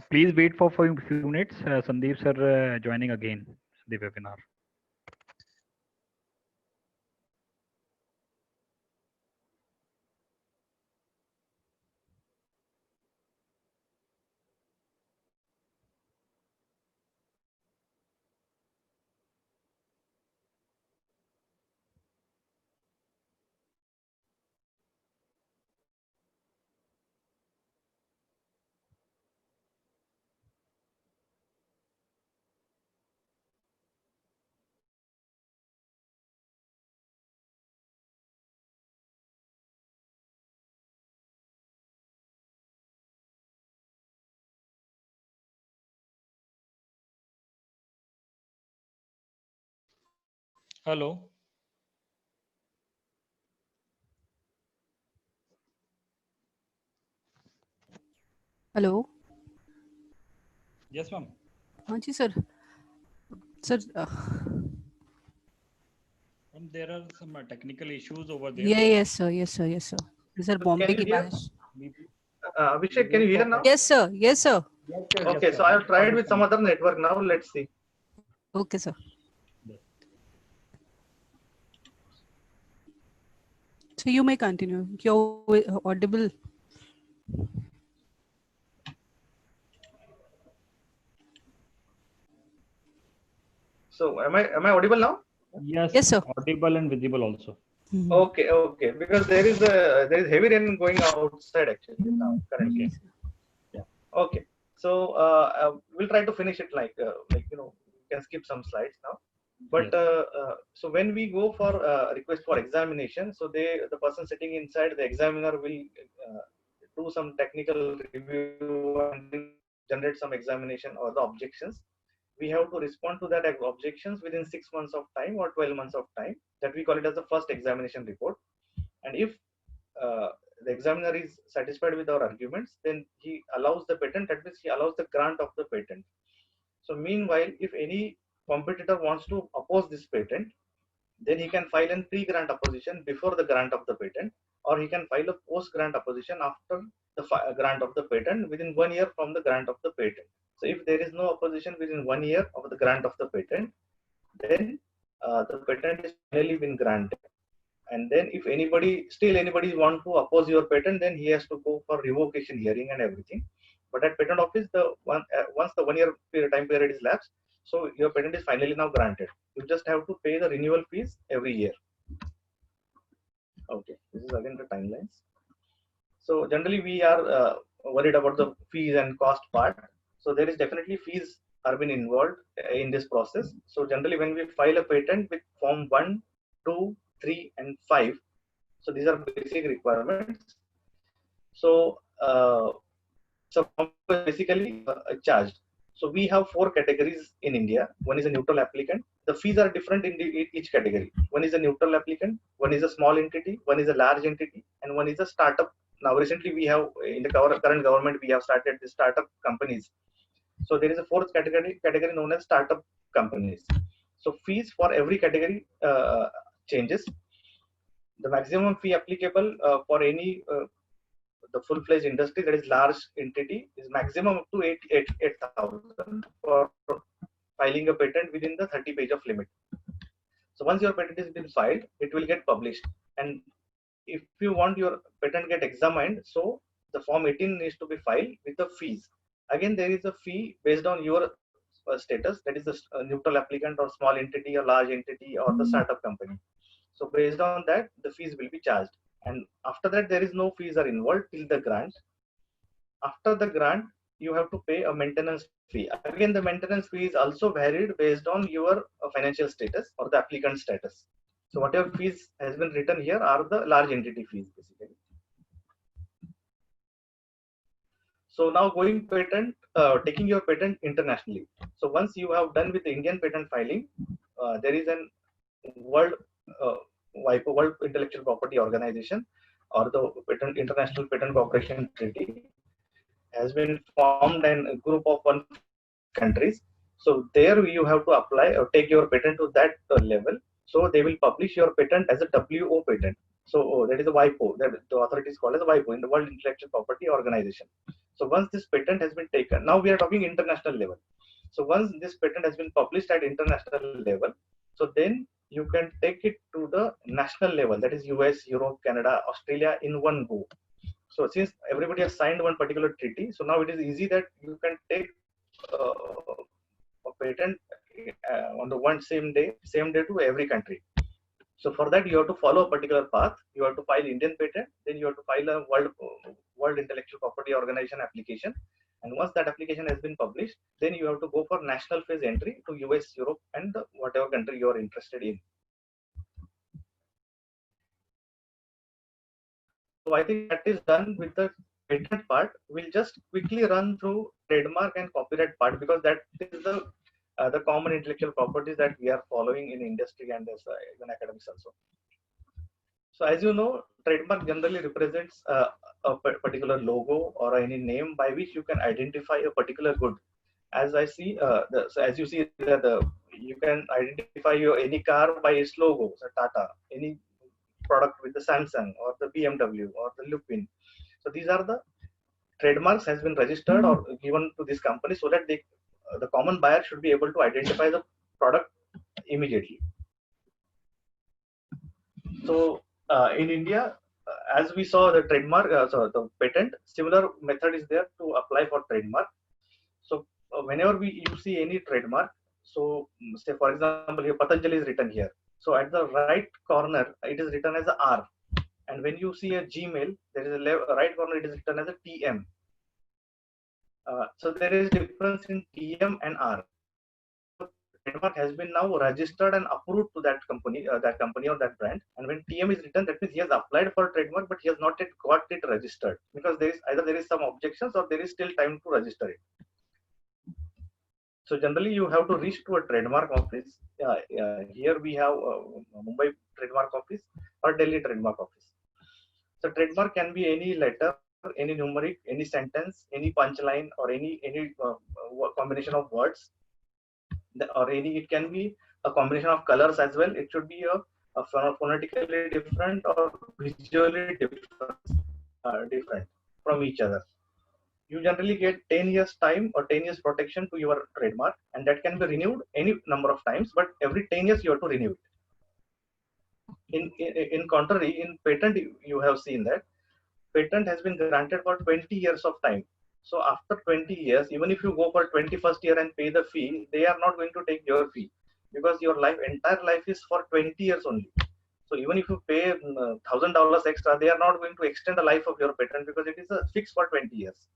Please wait for few minutes. Sandeep sir joining again the webinar. Hello. Hello. Yes, ma'am. हाँ जी sir. Sir, There are some technical issues over there. yeah, yes sir, yes sir, yes sir. Sir, Can Bombay you की hear? बारिश. Abhishek, can you hear now? Yes sir, yes sir. Okay, so I have tried with some other network now. Let's see. Okay sir. So you may continue. You're audible. So am I audible now? Yes, Yes sir. audible and visible also. Okay. Because there is heavy rain going outside actually now currently. Okay. Yeah. Okay. So we'll try to finish it like you can skip some slides now. But Yes. so when we go for request for examination, so the person sitting inside the examiner will do some technical review and then generate some examination or the objections. We have to respond to that objections within 6 months of time or 12 months of time. That we call it as the first examination report. And if uh, the examiner is satisfied with our arguments, then he allows the patent. That means he allows the grant of the patent. So meanwhile, if any competitor wants to oppose this patent, then he can file a pre-grant opposition before the grant of the patent, or he can file a post-grant opposition after the grant of the patent within 1 year from the grant of the patent. So if there is no opposition within 1 year of the grant of the patent, then the patent is finally been granted. And then if anybody want to oppose your patent, then he has to go for revocation hearing and everything. But at patent office, once the 1 year time period is lapsed, so your patent is finally now granted. You just have to pay the renewal fees every year. Okay, this is again the timelines. So generally we are worried about the fees and cost part. So there is definitely fees are been involved in this process. So generally when we file a patent with form 1, 2, 3 and 5, so these are basic requirements. So so basically charged. So we have 4 categories in India. One is a neutral applicant. The fees are different in each category. One is a neutral applicant, one is a small entity, one is a large entity, and one is a startup. Now recently we have in the current government we have started the startup companies. So there is a fourth category known as startup companies. So fees for every category changes. The maximum fee applicable for any the full-fledged industry that is large entity is maximum up to 8,000 for filing a patent within the 30 page of limit. So once your patent has been filed, it will get published. And if you want your patent get examined, so the form 18 needs to be filed with the fees. Again, there is a fee based on your status, that is the neutral applicant or small entity or large entity or the startup company. So based on that, the fees will be charged. And after that, there is no fees are involved till the grant. After the grant, you have to pay a maintenance fee. Again, the maintenance fee is also varied based on your financial status or the applicant status. So whatever fees has been written here are the large entity fees basically. So now going patent, taking your patent internationally. So once you have done with the Indian patent filing, there is an world WIPO, World Intellectual Property Organization, or the International Patent Cooperation Treaty, has been formed and a group of 150 countries. So there you have to apply or take your patent to that level. So they will publish your patent as a WO patent. So that is a WIPO. That the authority is called as a WIPO in the World Intellectual Property Organization. So once this patent has been taken, now we are talking international level. So once this patent has been published at international level, so then you can take it to the national level, that is US, Europe, Canada, Australia in one go. So since everybody has signed one particular treaty, so now it is easy that you can take a patent on the same day to every country. So for that, you have to follow a particular path. You have to file Indian patent, then you have to file a World Intellectual Property Organization application. And once that application has been published, then you have to go for national phase entry to US, Europe, and whatever country you are interested in. So I think that is done with the patent part. We'll just quickly run through trademark and copyright part, because that is the common intellectual properties that we are following in industry and as even academics also. So as you know, trademark generally represents a particular logo or any name by which you can identify a particular good. As I see, so as you see that you can identify any car by its logo, so Tata, any product with the Samsung or the BMW or the Lupin. So these are the trademarks has been registered or given to this company, so that the common buyer should be able to identify the product immediately. So in India, as we saw the trademark, so the patent, similar method is there to apply for trademark. So whenever you see any trademark, so say for example, here Patanjali is written here. So at the right corner, it is written as a R. And when you see a Gmail, there is a right corner, it is written as a TM. So there is difference in TM and R. Trademark has been now registered and approved to that company or that brand. And when TM is written, that means he has applied for trademark, but he has not yet got it registered, because there is some objections or there is still time to register it. So generally, you have to reach to a trademark office. Here we have Mumbai trademark office or Delhi trademark office. So trademark can be any letter, any numeric, any sentence, any punchline, or any combination of words. Or it can be a combination of colors as well. It should be a phonetically different or visually different from each other. You generally get 10 years time or 10 years protection to your trademark, and that can be renewed any number of times, but every 10 years you have to renew it. In contrary, in patent, you have seen that patent has been granted for 20 years of time. So after 20 years, even if you go for 21st year and pay the fee, they are not going to take your fee, because your entire life is for 20 years only. So even if you pay $1,000 extra, they are not going to extend the life of your patent, because it is fixed for 20 years.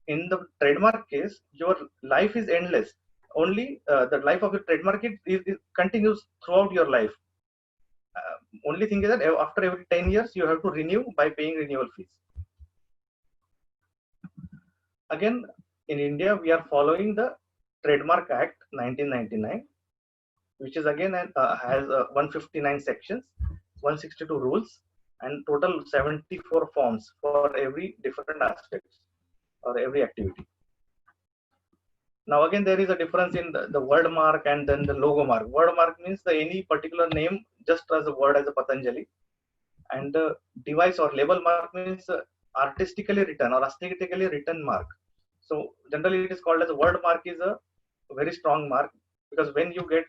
In the trademark case, your life is endless. Only the life of your trademark it continues throughout your life. Only thing is that after every 10 years, you have to renew by paying renewal fees. Again, in India, we are following the Trademark Act 1999, which is again has 159 sections, 162 rules, and total 74 forms for every different aspects or every activity. Now again, there is a difference in the word mark and then the logo mark. Word mark means any particular name just as a word as a Patanjali, and the device or label mark means artistically written or aesthetically written mark. So generally it is called as a word mark is a very strong mark, because when you get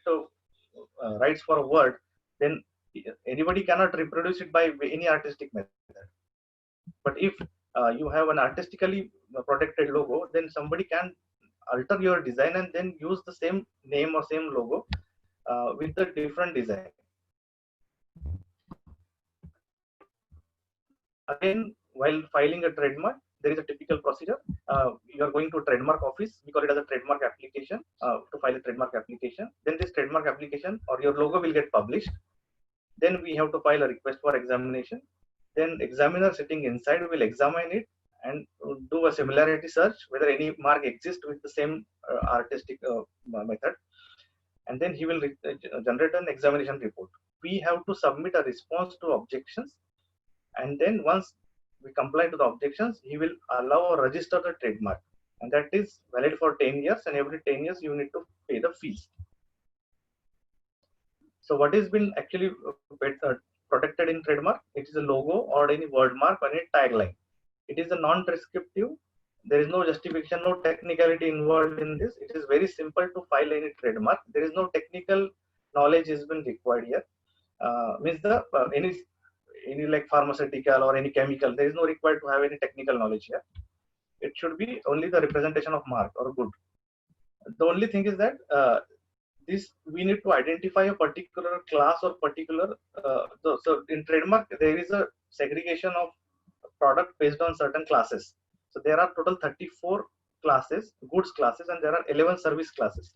rights for a word, then anybody cannot reproduce it by any artistic method. But if you have an artistically protected logo, then somebody can alter your design and then use the same name or same logo with the different design. Again, while filing a trademark, there is a typical procedure. You are going to a trademark office. We call it as a trademark application to file a trademark application. Then this trademark application or your logo will get published. Then we have to file a request for examination. Then examiner sitting inside will examine it and do a similarity search whether any mark exists with the same artistic method. And then he will generate an examination report. We have to submit a response to objections. And then once we comply to the objections, he will allow or register the trademark. And that is valid for 10 years. And every 10 years, you need to pay the fees. So what has been actually protected in trademark? It is a logo or any word mark or any tagline. It is a non-prescriptive. There is no justification, no technicality involved in this. It is very simple to file any trademark. There is no technical knowledge has been required here. Means the any like pharmaceutical or any chemical, there is no required to have any technical knowledge here. It should be only the representation of mark or good. The only thing is that this we need to identify a particular class or particular so in trademark there is a segregation of product based on certain classes. So there are total 34 classes, goods classes, and there are 11 service classes.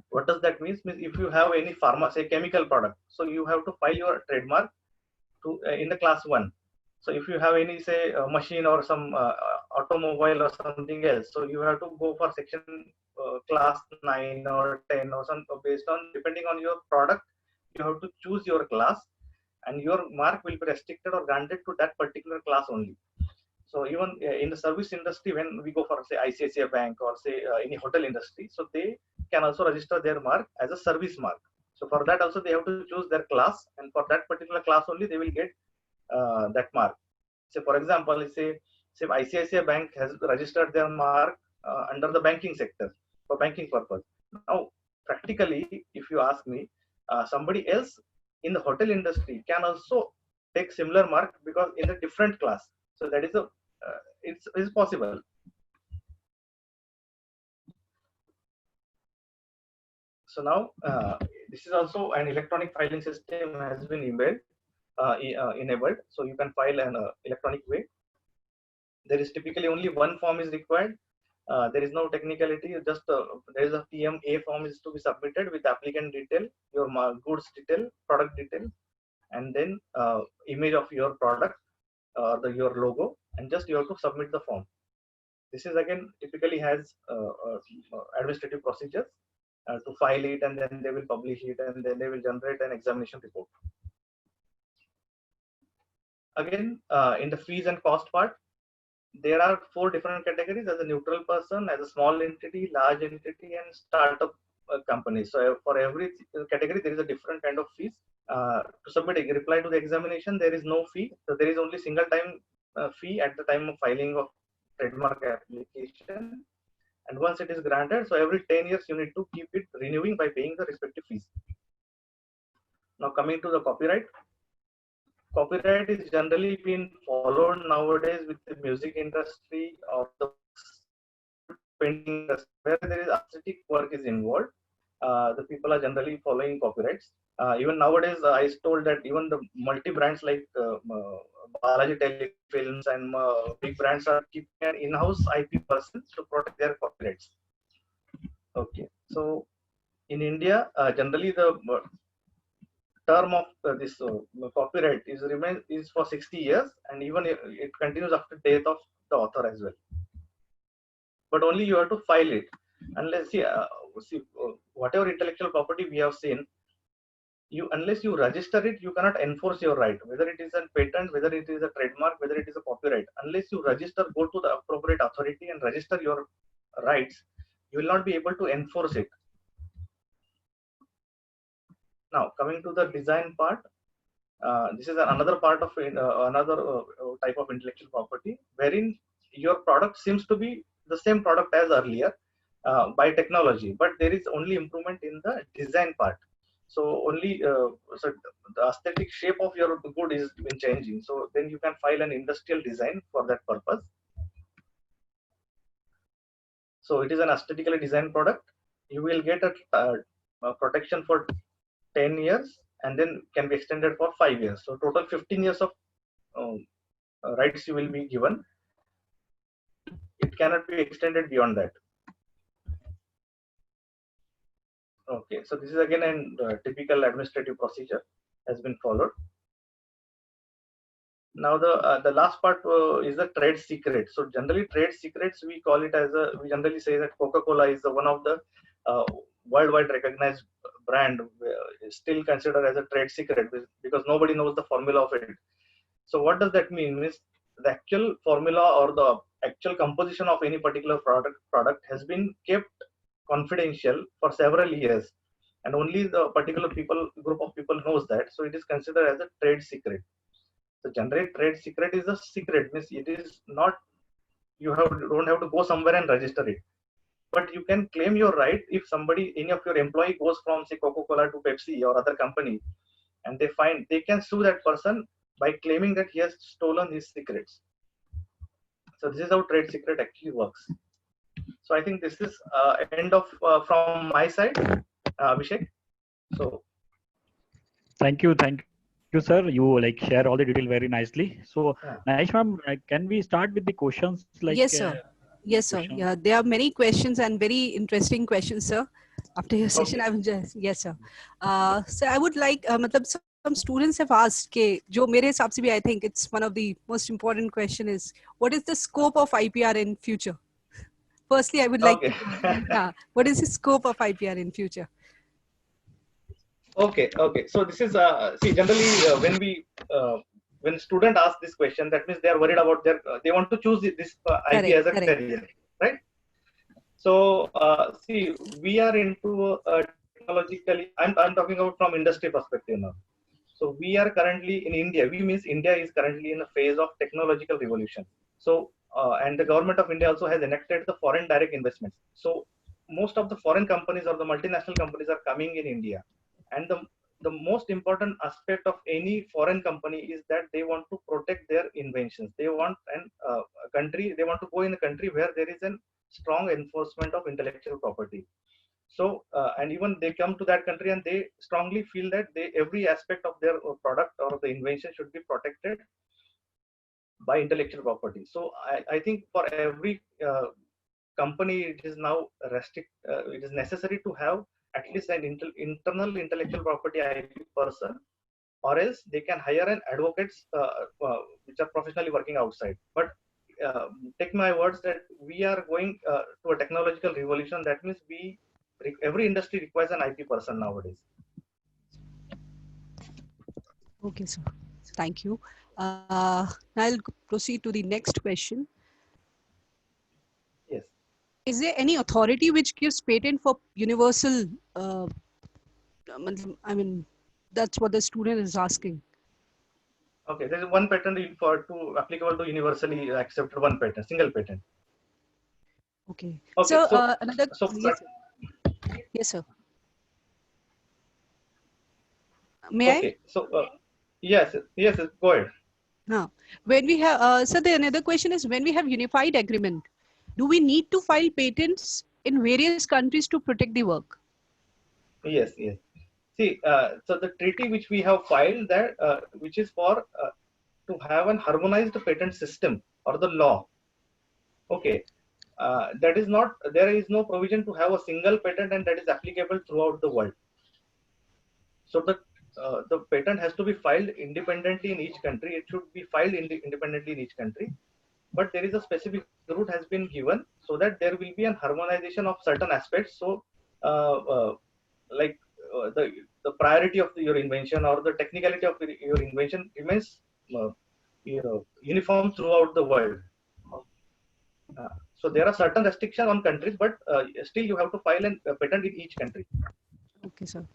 What does that mean? Means if you have any pharma, say chemical product, so you have to file your trademark to in the class 1. So if you have any say machine or some automobile or something else, so you have to go for section class 9 or 10 or some based on depending on your product. You have to choose your class, and your mark will be restricted or granted to that particular class only. So even in the service industry, when we go for say ICICI Bank or say any hotel industry, so they can also register their mark as a service mark. So for that also they have to choose their class, and for that particular class only they will get that mark. So for example, let's say ICICI Bank has registered their mark under the banking sector for banking purpose. Now, practically, if you ask me, somebody else in the hotel industry can also take similar mark because in a different class. So that is a it's possible. So now this is also an electronic filing system has been enabled, so you can file an electronic way. There is typically only one form is required. There is no technicality. Just there is a PMA form is to be submitted with applicant detail, your goods detail, product detail, and then image of your product, your logo, and just you have to submit the form. This is again typically has administrative procedures to file it, and then they will publish it, and then they will generate an examination report. Again, in the fees and cost part, there are 4 different categories: as a neutral person, as a small entity, large entity, and startup company. So for every category, there is a different kind of fees. To submit a reply to the examination, there is no fee. So there is only single time fee at the time of filing of trademark application. And once it is granted, so every 10 years you need to keep it renewing by paying the respective fees. Now coming to the copyright. Copyright is generally being followed nowadays with the music industry or the painting industry, where there is aesthetic work is involved. The people are generally following copyrights. Even nowadays, I told that even the multi-brands like Balaji Telefilms and big brands are keeping an in-house IP person to protect their copyrights. Okay, so in India, generally the term of this copyright is for 60 years, and even it continues after death of the author as well. But only you have to file it. Unless whatever intellectual property we have seen, unless you register it, you cannot enforce your right. Whether it is a patent, whether it is a trademark, whether it is a copyright, unless you register, go to the appropriate authority and register your rights, you will not be able to enforce it. Now coming to the design part, this is another part of another type of intellectual property, wherein your product seems to be the same product as earlier by technology, but there is only improvement in the design part. So only so the aesthetic shape of your good is been changing. So then you can file an industrial design for that purpose. So it is an aesthetically designed product. You will get a protection for 10 years, and then can be extended for 5 years. So total 15 years of rights you will be given. It cannot be extended beyond that. Okay, so this is again a typical administrative procedure has been followed. Now the last part is the trade secret. So generally trade secrets, we call it as we generally say that Coca-Cola is one of the worldwide recognized brand, is still considered as a trade secret because nobody knows the formula of it. So what does that mean? Means the actual formula or the actual composition of any particular product has been kept confidential for several years, and only the particular group of people knows that. So it is considered as a trade secret. The generate trade secret is a secret, means it is not, don't have to go somewhere and register it. But you can claim your right if somebody, any of your employee goes from say Coca-Cola to Pepsi or other company, and they can sue that person by claiming that he has stolen his secrets. So this is how trade secret actually works. So I think this is end of from my side, Abhishek. So Thank you, sir. You like share all the detail very nicely. So, yeah. Naesh ma'am, can we start with the questions? Yes, sir. Yes, sir. Question. Yeah, there are many questions and very interesting questions, sir. After your session, Okay. I will just yes, sir. So I would like, मतलब some students have asked के जो मेरे हिसाब से भी I think it's one of the most important question is what is the scope of IPR in future? Firstly, I would like Okay. to what is the scope of IPR in future? Okay. So this is see, generally when student ask this question, that means they are worried about their they want to choose this IP Correct, as a correct. career, right? So see, we are into technologically. I'm talking about from industry perspective now. So we are currently in India. We means India is currently in a phase of technological revolution. So and the government of India also has enacted the foreign direct investments. So most of the foreign companies or the multinational companies are coming in India, and the most important aspect of any foreign company is that they want to protect their inventions. They want a country. They want to go in a country where there is a strong enforcement of intellectual property. So and even they come to that country and they strongly feel that every aspect of their product or the invention should be protected by intellectual property. So I think for every company it is now it is necessary to have at least an internal intellectual property IP person, or else they can hire an advocates which are professionally working outside. But uh, take my words that we are going to a technological revolution. That means every industry requires an IP person nowadays. Okay, sir. Thank you. Now I'll proceed to the next question. Yes. Is there any authority which gives patent for universal? I mean, that's what the student is asking. Okay. There is one patent for to applicable to universally accepted one patent, single patent. Okay. Okay. So So another so yes, sir. Yes, sir. May I? okay. So yes. Go ahead. No. When we have, so the another question is when we have unified agreement, do we need to file patents in various countries to protect the work? Yes. See, so the treaty which we have filed that which is for to have an harmonized patent system or the law. Okay, that is not, there is no provision to have a single patent and that is applicable throughout the world. So the patent has to be filed independently in each country. It should be filed independently in each country. But there is a specific route has been given so that there will be an harmonization of certain aspects. So like the priority of your invention or the technicality of your invention remains uniform throughout the world. So there are certain restrictions on countries, but still you have to file a patent in each country. Okay, sir.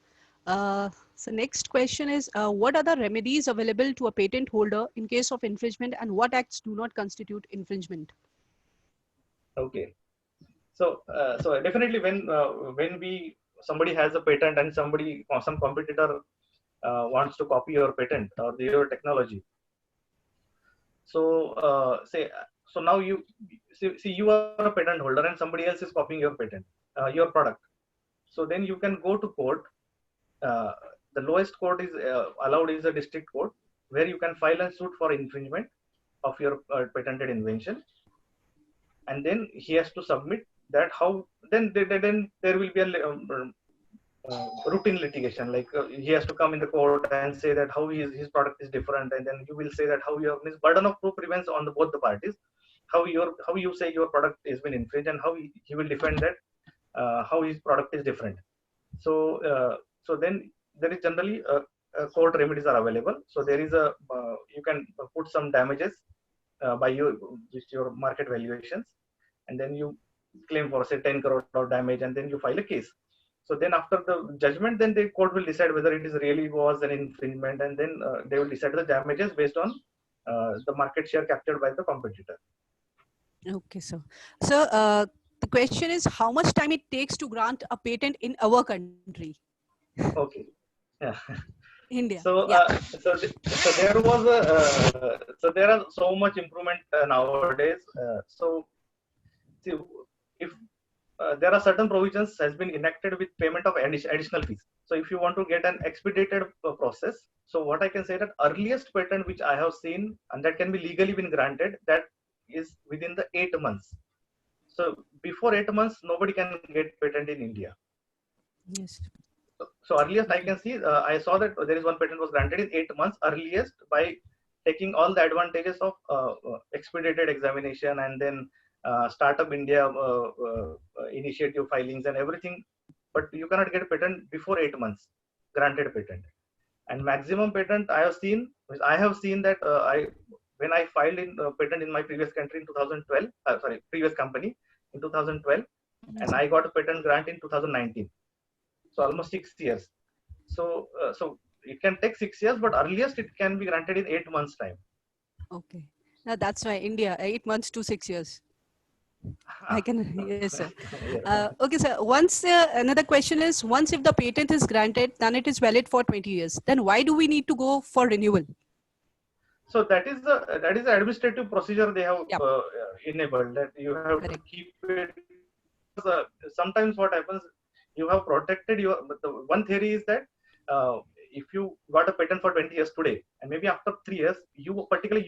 So next question is, what are the remedies available to a patent holder in case of infringement, and what acts do not constitute infringement? Okay. So definitely when somebody has a patent and some competitor wants to copy your patent or your technology. So so now you see you are a patent holder and somebody else is copying your patent, your product. So then you can go to court. Uh, the lowest court is allowed is a district court, where you can file a suit for infringement of your patented invention, and then he has to submit that how then there will be a routine litigation, like he has to come in the court and say that how his product is different, and then you will say that how your burden of proof remains on both the parties, how you say your product has been infringed and how he will defend that how his product is different. So then there is generally court remedies are available. So there is a you can put some damages by your market valuations, and then you claim for say 10 crore of damage, and then you file a case. So then after the judgment, then the court will decide whether it is really was an infringement, and then they will decide the damages based on the market share captured by the competitor. Okay, sir. So the question is, how much time it takes to grant a patent in our country, Okay. Yeah. India? So, Yeah. so there was a, so there are so much improvement nowadays. So, see, if there are certain provisions has been enacted with payment of additional fees. So, if you want to get an expedited process, so what I can say that earliest patent which I have seen and that can be legally been granted, that is within the 8 months. So, before 8 months, nobody can get patent in India. Yes. So earliest I Okay. can see, I saw that there is one patent was granted in 8 months earliest by taking all the advantages of expedited examination and then Startup India initiative filings and everything. But you cannot get a patent before 8 months granted patent. And maximum patent I have seen that when I filed in patent in my previous country in 2012, sorry, previous company in 2012, Yes, and sir. I got a patent grant in 2019. So almost 6 years. So it can take 6 years, but earliest it can be granted in 8 months time. Okay. Now that's why India, 8 months to 6 years. I can, yes, sir. Yeah. Okay, sir. Once another question is, once if the patent is granted, then it is valid for 20 years. Then why do we need to go for renewal? So that is the administrative procedure they have Yeah, enabled, that you have to correct. keep it. Uh, Sometimes what happens, you have protected your. But the one theory is that if you got a patent for 20 years today, and maybe after 3 years, you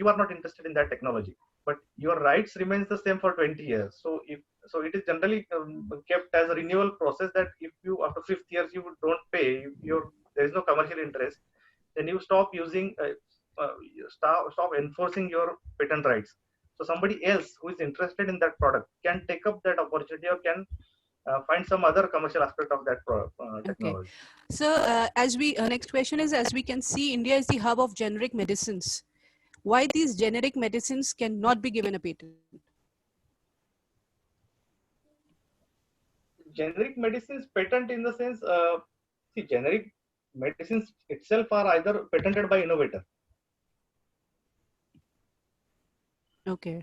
are not interested in that technology, but your rights remains the same for 20 years. So it is generally kept as a renewal process, that if you after 5th years you don't pay, there is no commercial interest, then you stop using stop enforcing your patent rights. So somebody else who is interested in that product can take up that opportunity or can find some other commercial aspect of that Okay. technology. So as we, next question is, as we can see, India is the hub of generic medicines. Why these generic medicines cannot be given a patent? Generic medicines patent in the sense, see, generic medicines itself are either patented by innovator, Okay.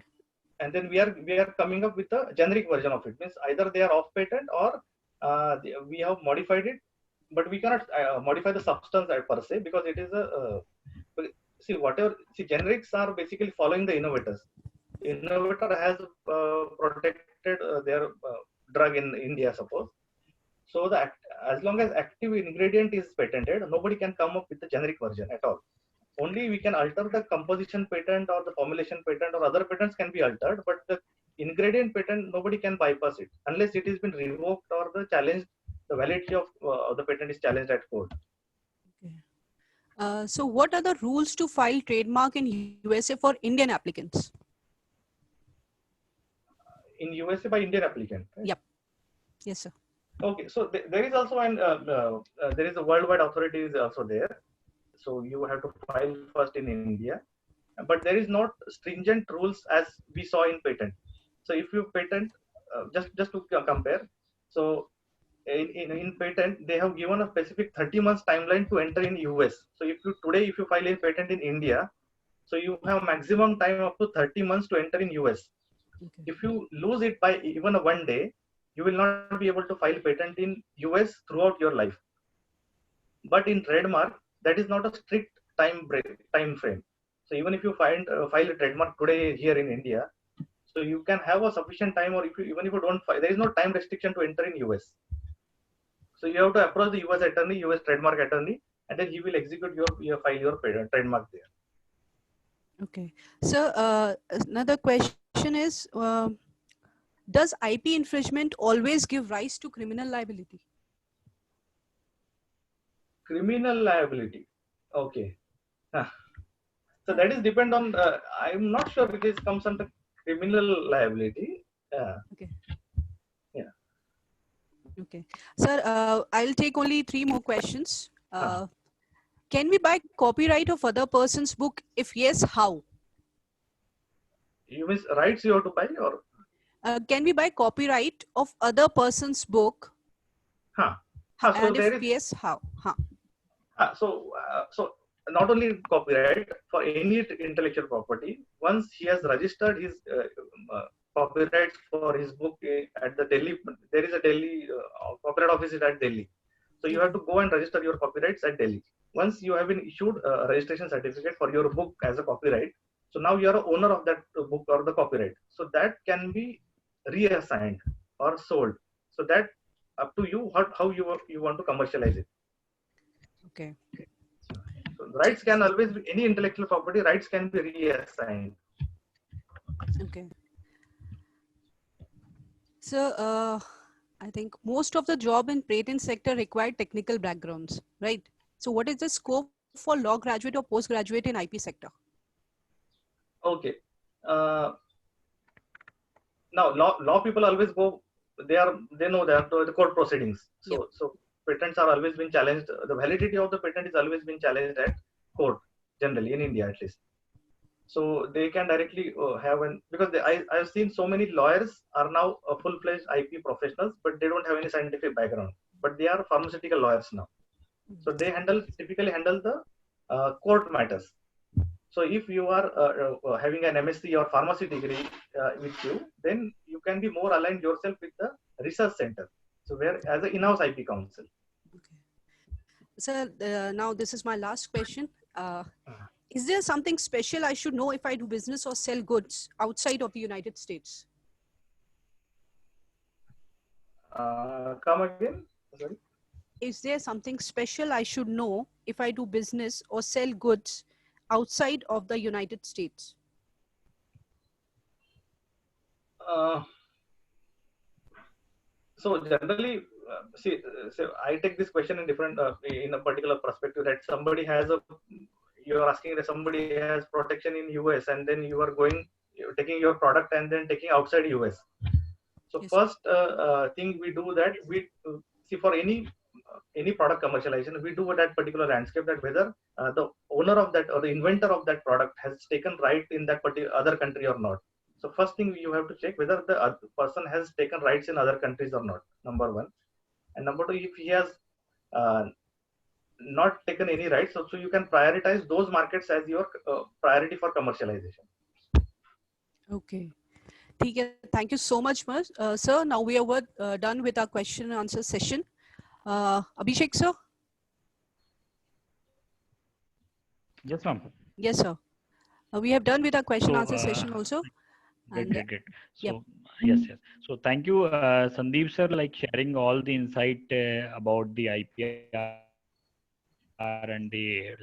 and then we are coming up with a generic version of it. Means either they are off patent or we have modified it, but we cannot modify the substance per se, because it is a see, generics are basically following the innovators. Innovator has protected their drug in India, suppose. So as long as active ingredient is patented, nobody can come up with the generic version at all. Only we can alter the composition patent or the formulation patent, or other patents can be altered, but the ingredient patent, nobody can bypass it unless it has been revoked or the validity of the patent is challenged at court. Okay. So what are the rules to file trademark in USA for Indian applicants? In USA by Indian applicant, right? Yep. Yes, sir. Okay, so there is also there is a worldwide authority is also there. So you have to file first in India, but there is not stringent rules as we saw in patent. So if you patent, just to compare, so in patent they have given a specific 30 months timeline to enter in US. So if you file a patent in India, so you have maximum time up to 30 months to enter in US. Okay. If you lose it by even one day, you will not be able to file patent in US throughout your life. But in trademark, that is not a strict time frame. So even if you file a trademark today here in India, so you can have a sufficient time, or even if you don't file, there is no time restriction to enter in US. So you have to approach the US attorney, US trademark attorney, and then he will execute your file your trademark there. Okay. So another question is, does IP infringement always give rise to criminal liability? Criminal liability. Okay. So that is depend on. I'm not sure it is comes under criminal liability. Okay. Yeah. Okay. Sir, I'll take only 3 more questions. Uh, Can we buy copyright of other person's book? If yes, how? You mean rights you have to buy, or? Can we buy copyright of other person's book? So And there if is. yes, how? Huh. So not only copyright, for any intellectual property, once he has registered his copyrights for his book at the Delhi, there is a Delhi copyright office is at Delhi. So you have to go and register your copyrights at Delhi. Once you have been issued a registration certificate for your book as a copyright, so now you are a owner of that book or the copyright. So that can be reassigned or sold. So that up to you how you want to commercialize it. Okay. So rights can always be, any intellectual property rights can be reassigned. Okay. So I think most of the job in patent sector require technical backgrounds, right? So what is the scope for law graduate or postgraduate in IP sector? Okay. Now law people always go. They know that the court proceedings. So patents are always been challenged. The validity of the patent is always been challenged at court generally in India at least. So they can directly have because I've seen so many lawyers are now full-fledged IP professionals, but they don't have any scientific background. But they are pharmaceutical lawyers now. So they typically handle the court matters. So if you are having an MSc or pharmacy degree with you, then you can be more aligned yourself with the research center. So where as an in-house IP counsel. Okay. So now this is my last question. Is there something special I should know if I do business or sell goods outside of the United States? Come again? Sorry. Is there something special I should know if I do business or sell goods outside of the United States? So generally, so I take this question in different, in a particular perspective that somebody has you are asking that somebody has protection in US and then you're taking your product and then taking outside US. So Yes. First thing we do that we see for any product commercialization, we do that particular landscape that whether the owner of that or the inventor of that product has taken right in that particular other country or not. So first thing you have to check whether the person has taken rights in other countries or not, number one. And number two, if he has not taken any rights, so you can prioritize those markets as your priority for commercialization. Okay. Thank you so much, sir. Now we are done with our question and answer session. Abhishek, sir? Yes, ma'am. Yes, sir. We have done with our question answer session also. Great. So yes. So thank you, Sandeep sir, like sharing all the insight about the IPR and the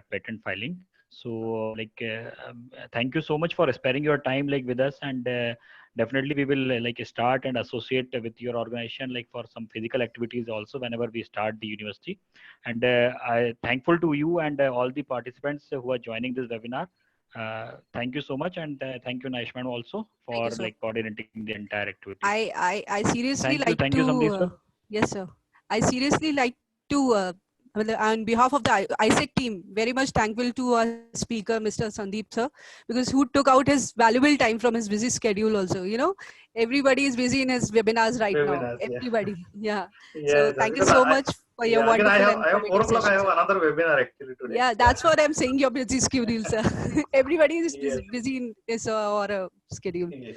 patent filing. So thank you so much for sparing your time with us, and definitely we will start and associate with your organization for some physical activities also whenever we start the university. And I thankful to you and all the participants who are joining this webinar. Thank you so much, and thank you, Naishman, also for coordinating the entire activity. I seriously thank you, Sandeep, sir. Yes, sir. I seriously like to on behalf of the ISEC team, very much thankful to our speaker, Mr. Sandeep sir, because who took out his valuable time from his busy schedule also. You know, everybody is busy in his webinars right now. Everybody, yeah. So thank you so much for your wonderful I have 4 o'clock. I have another webinar actually today. Yeah, that's what I'm saying. Your busy schedule, sir. Everybody is busy in his or a schedule. Yes.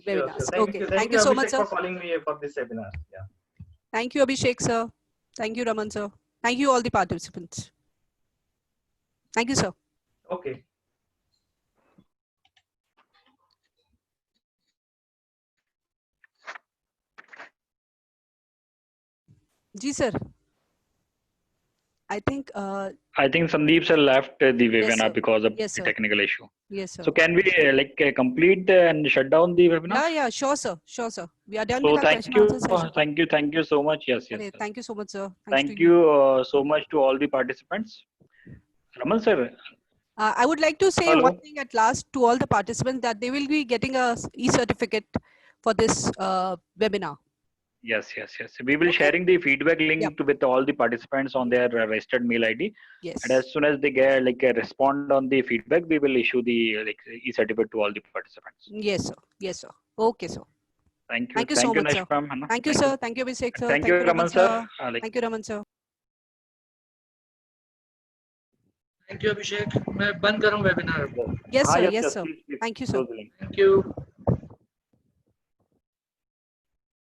Webinars. Sure. Okay. Thank you so much, sir, for calling me for this webinar. Yeah. Thank you, Abhishek, sir. Thank you, Raman, sir. Thank you, all the participants. Thank you, sir. Okay. Ji, sir. I think Sandeep sir left the webinar because of the technical issue. Yes, sir. So can we complete and shut down the webinar? Yeah, sure, sir. We are done so with our thank you so much. Yes. Thank you so much, sir. Thank you so much to all the participants. Raman sir. I would like to say one thing at last to all the participants, that they will be getting a e-certificate for this webinar. Yes. We will sharing the feedback link with all the participants on their registered mail ID. Yes. And as soon as they get respond on the feedback, we will issue the e-certificate to all the participants. Yes, sir. Okay, sir. Thank you. Thank you so much, sir. Thank you, sir. Thank you, Abhishek, sir. Thank you, Raman sir. Thank you, Raman sir. Thank you Abhishek, मैं बंद कर रहा हूँ webinar. Yes, हाँ, sir. yes, Yes, yes, sir. please, please Thank you, sir. close the link. Thank you.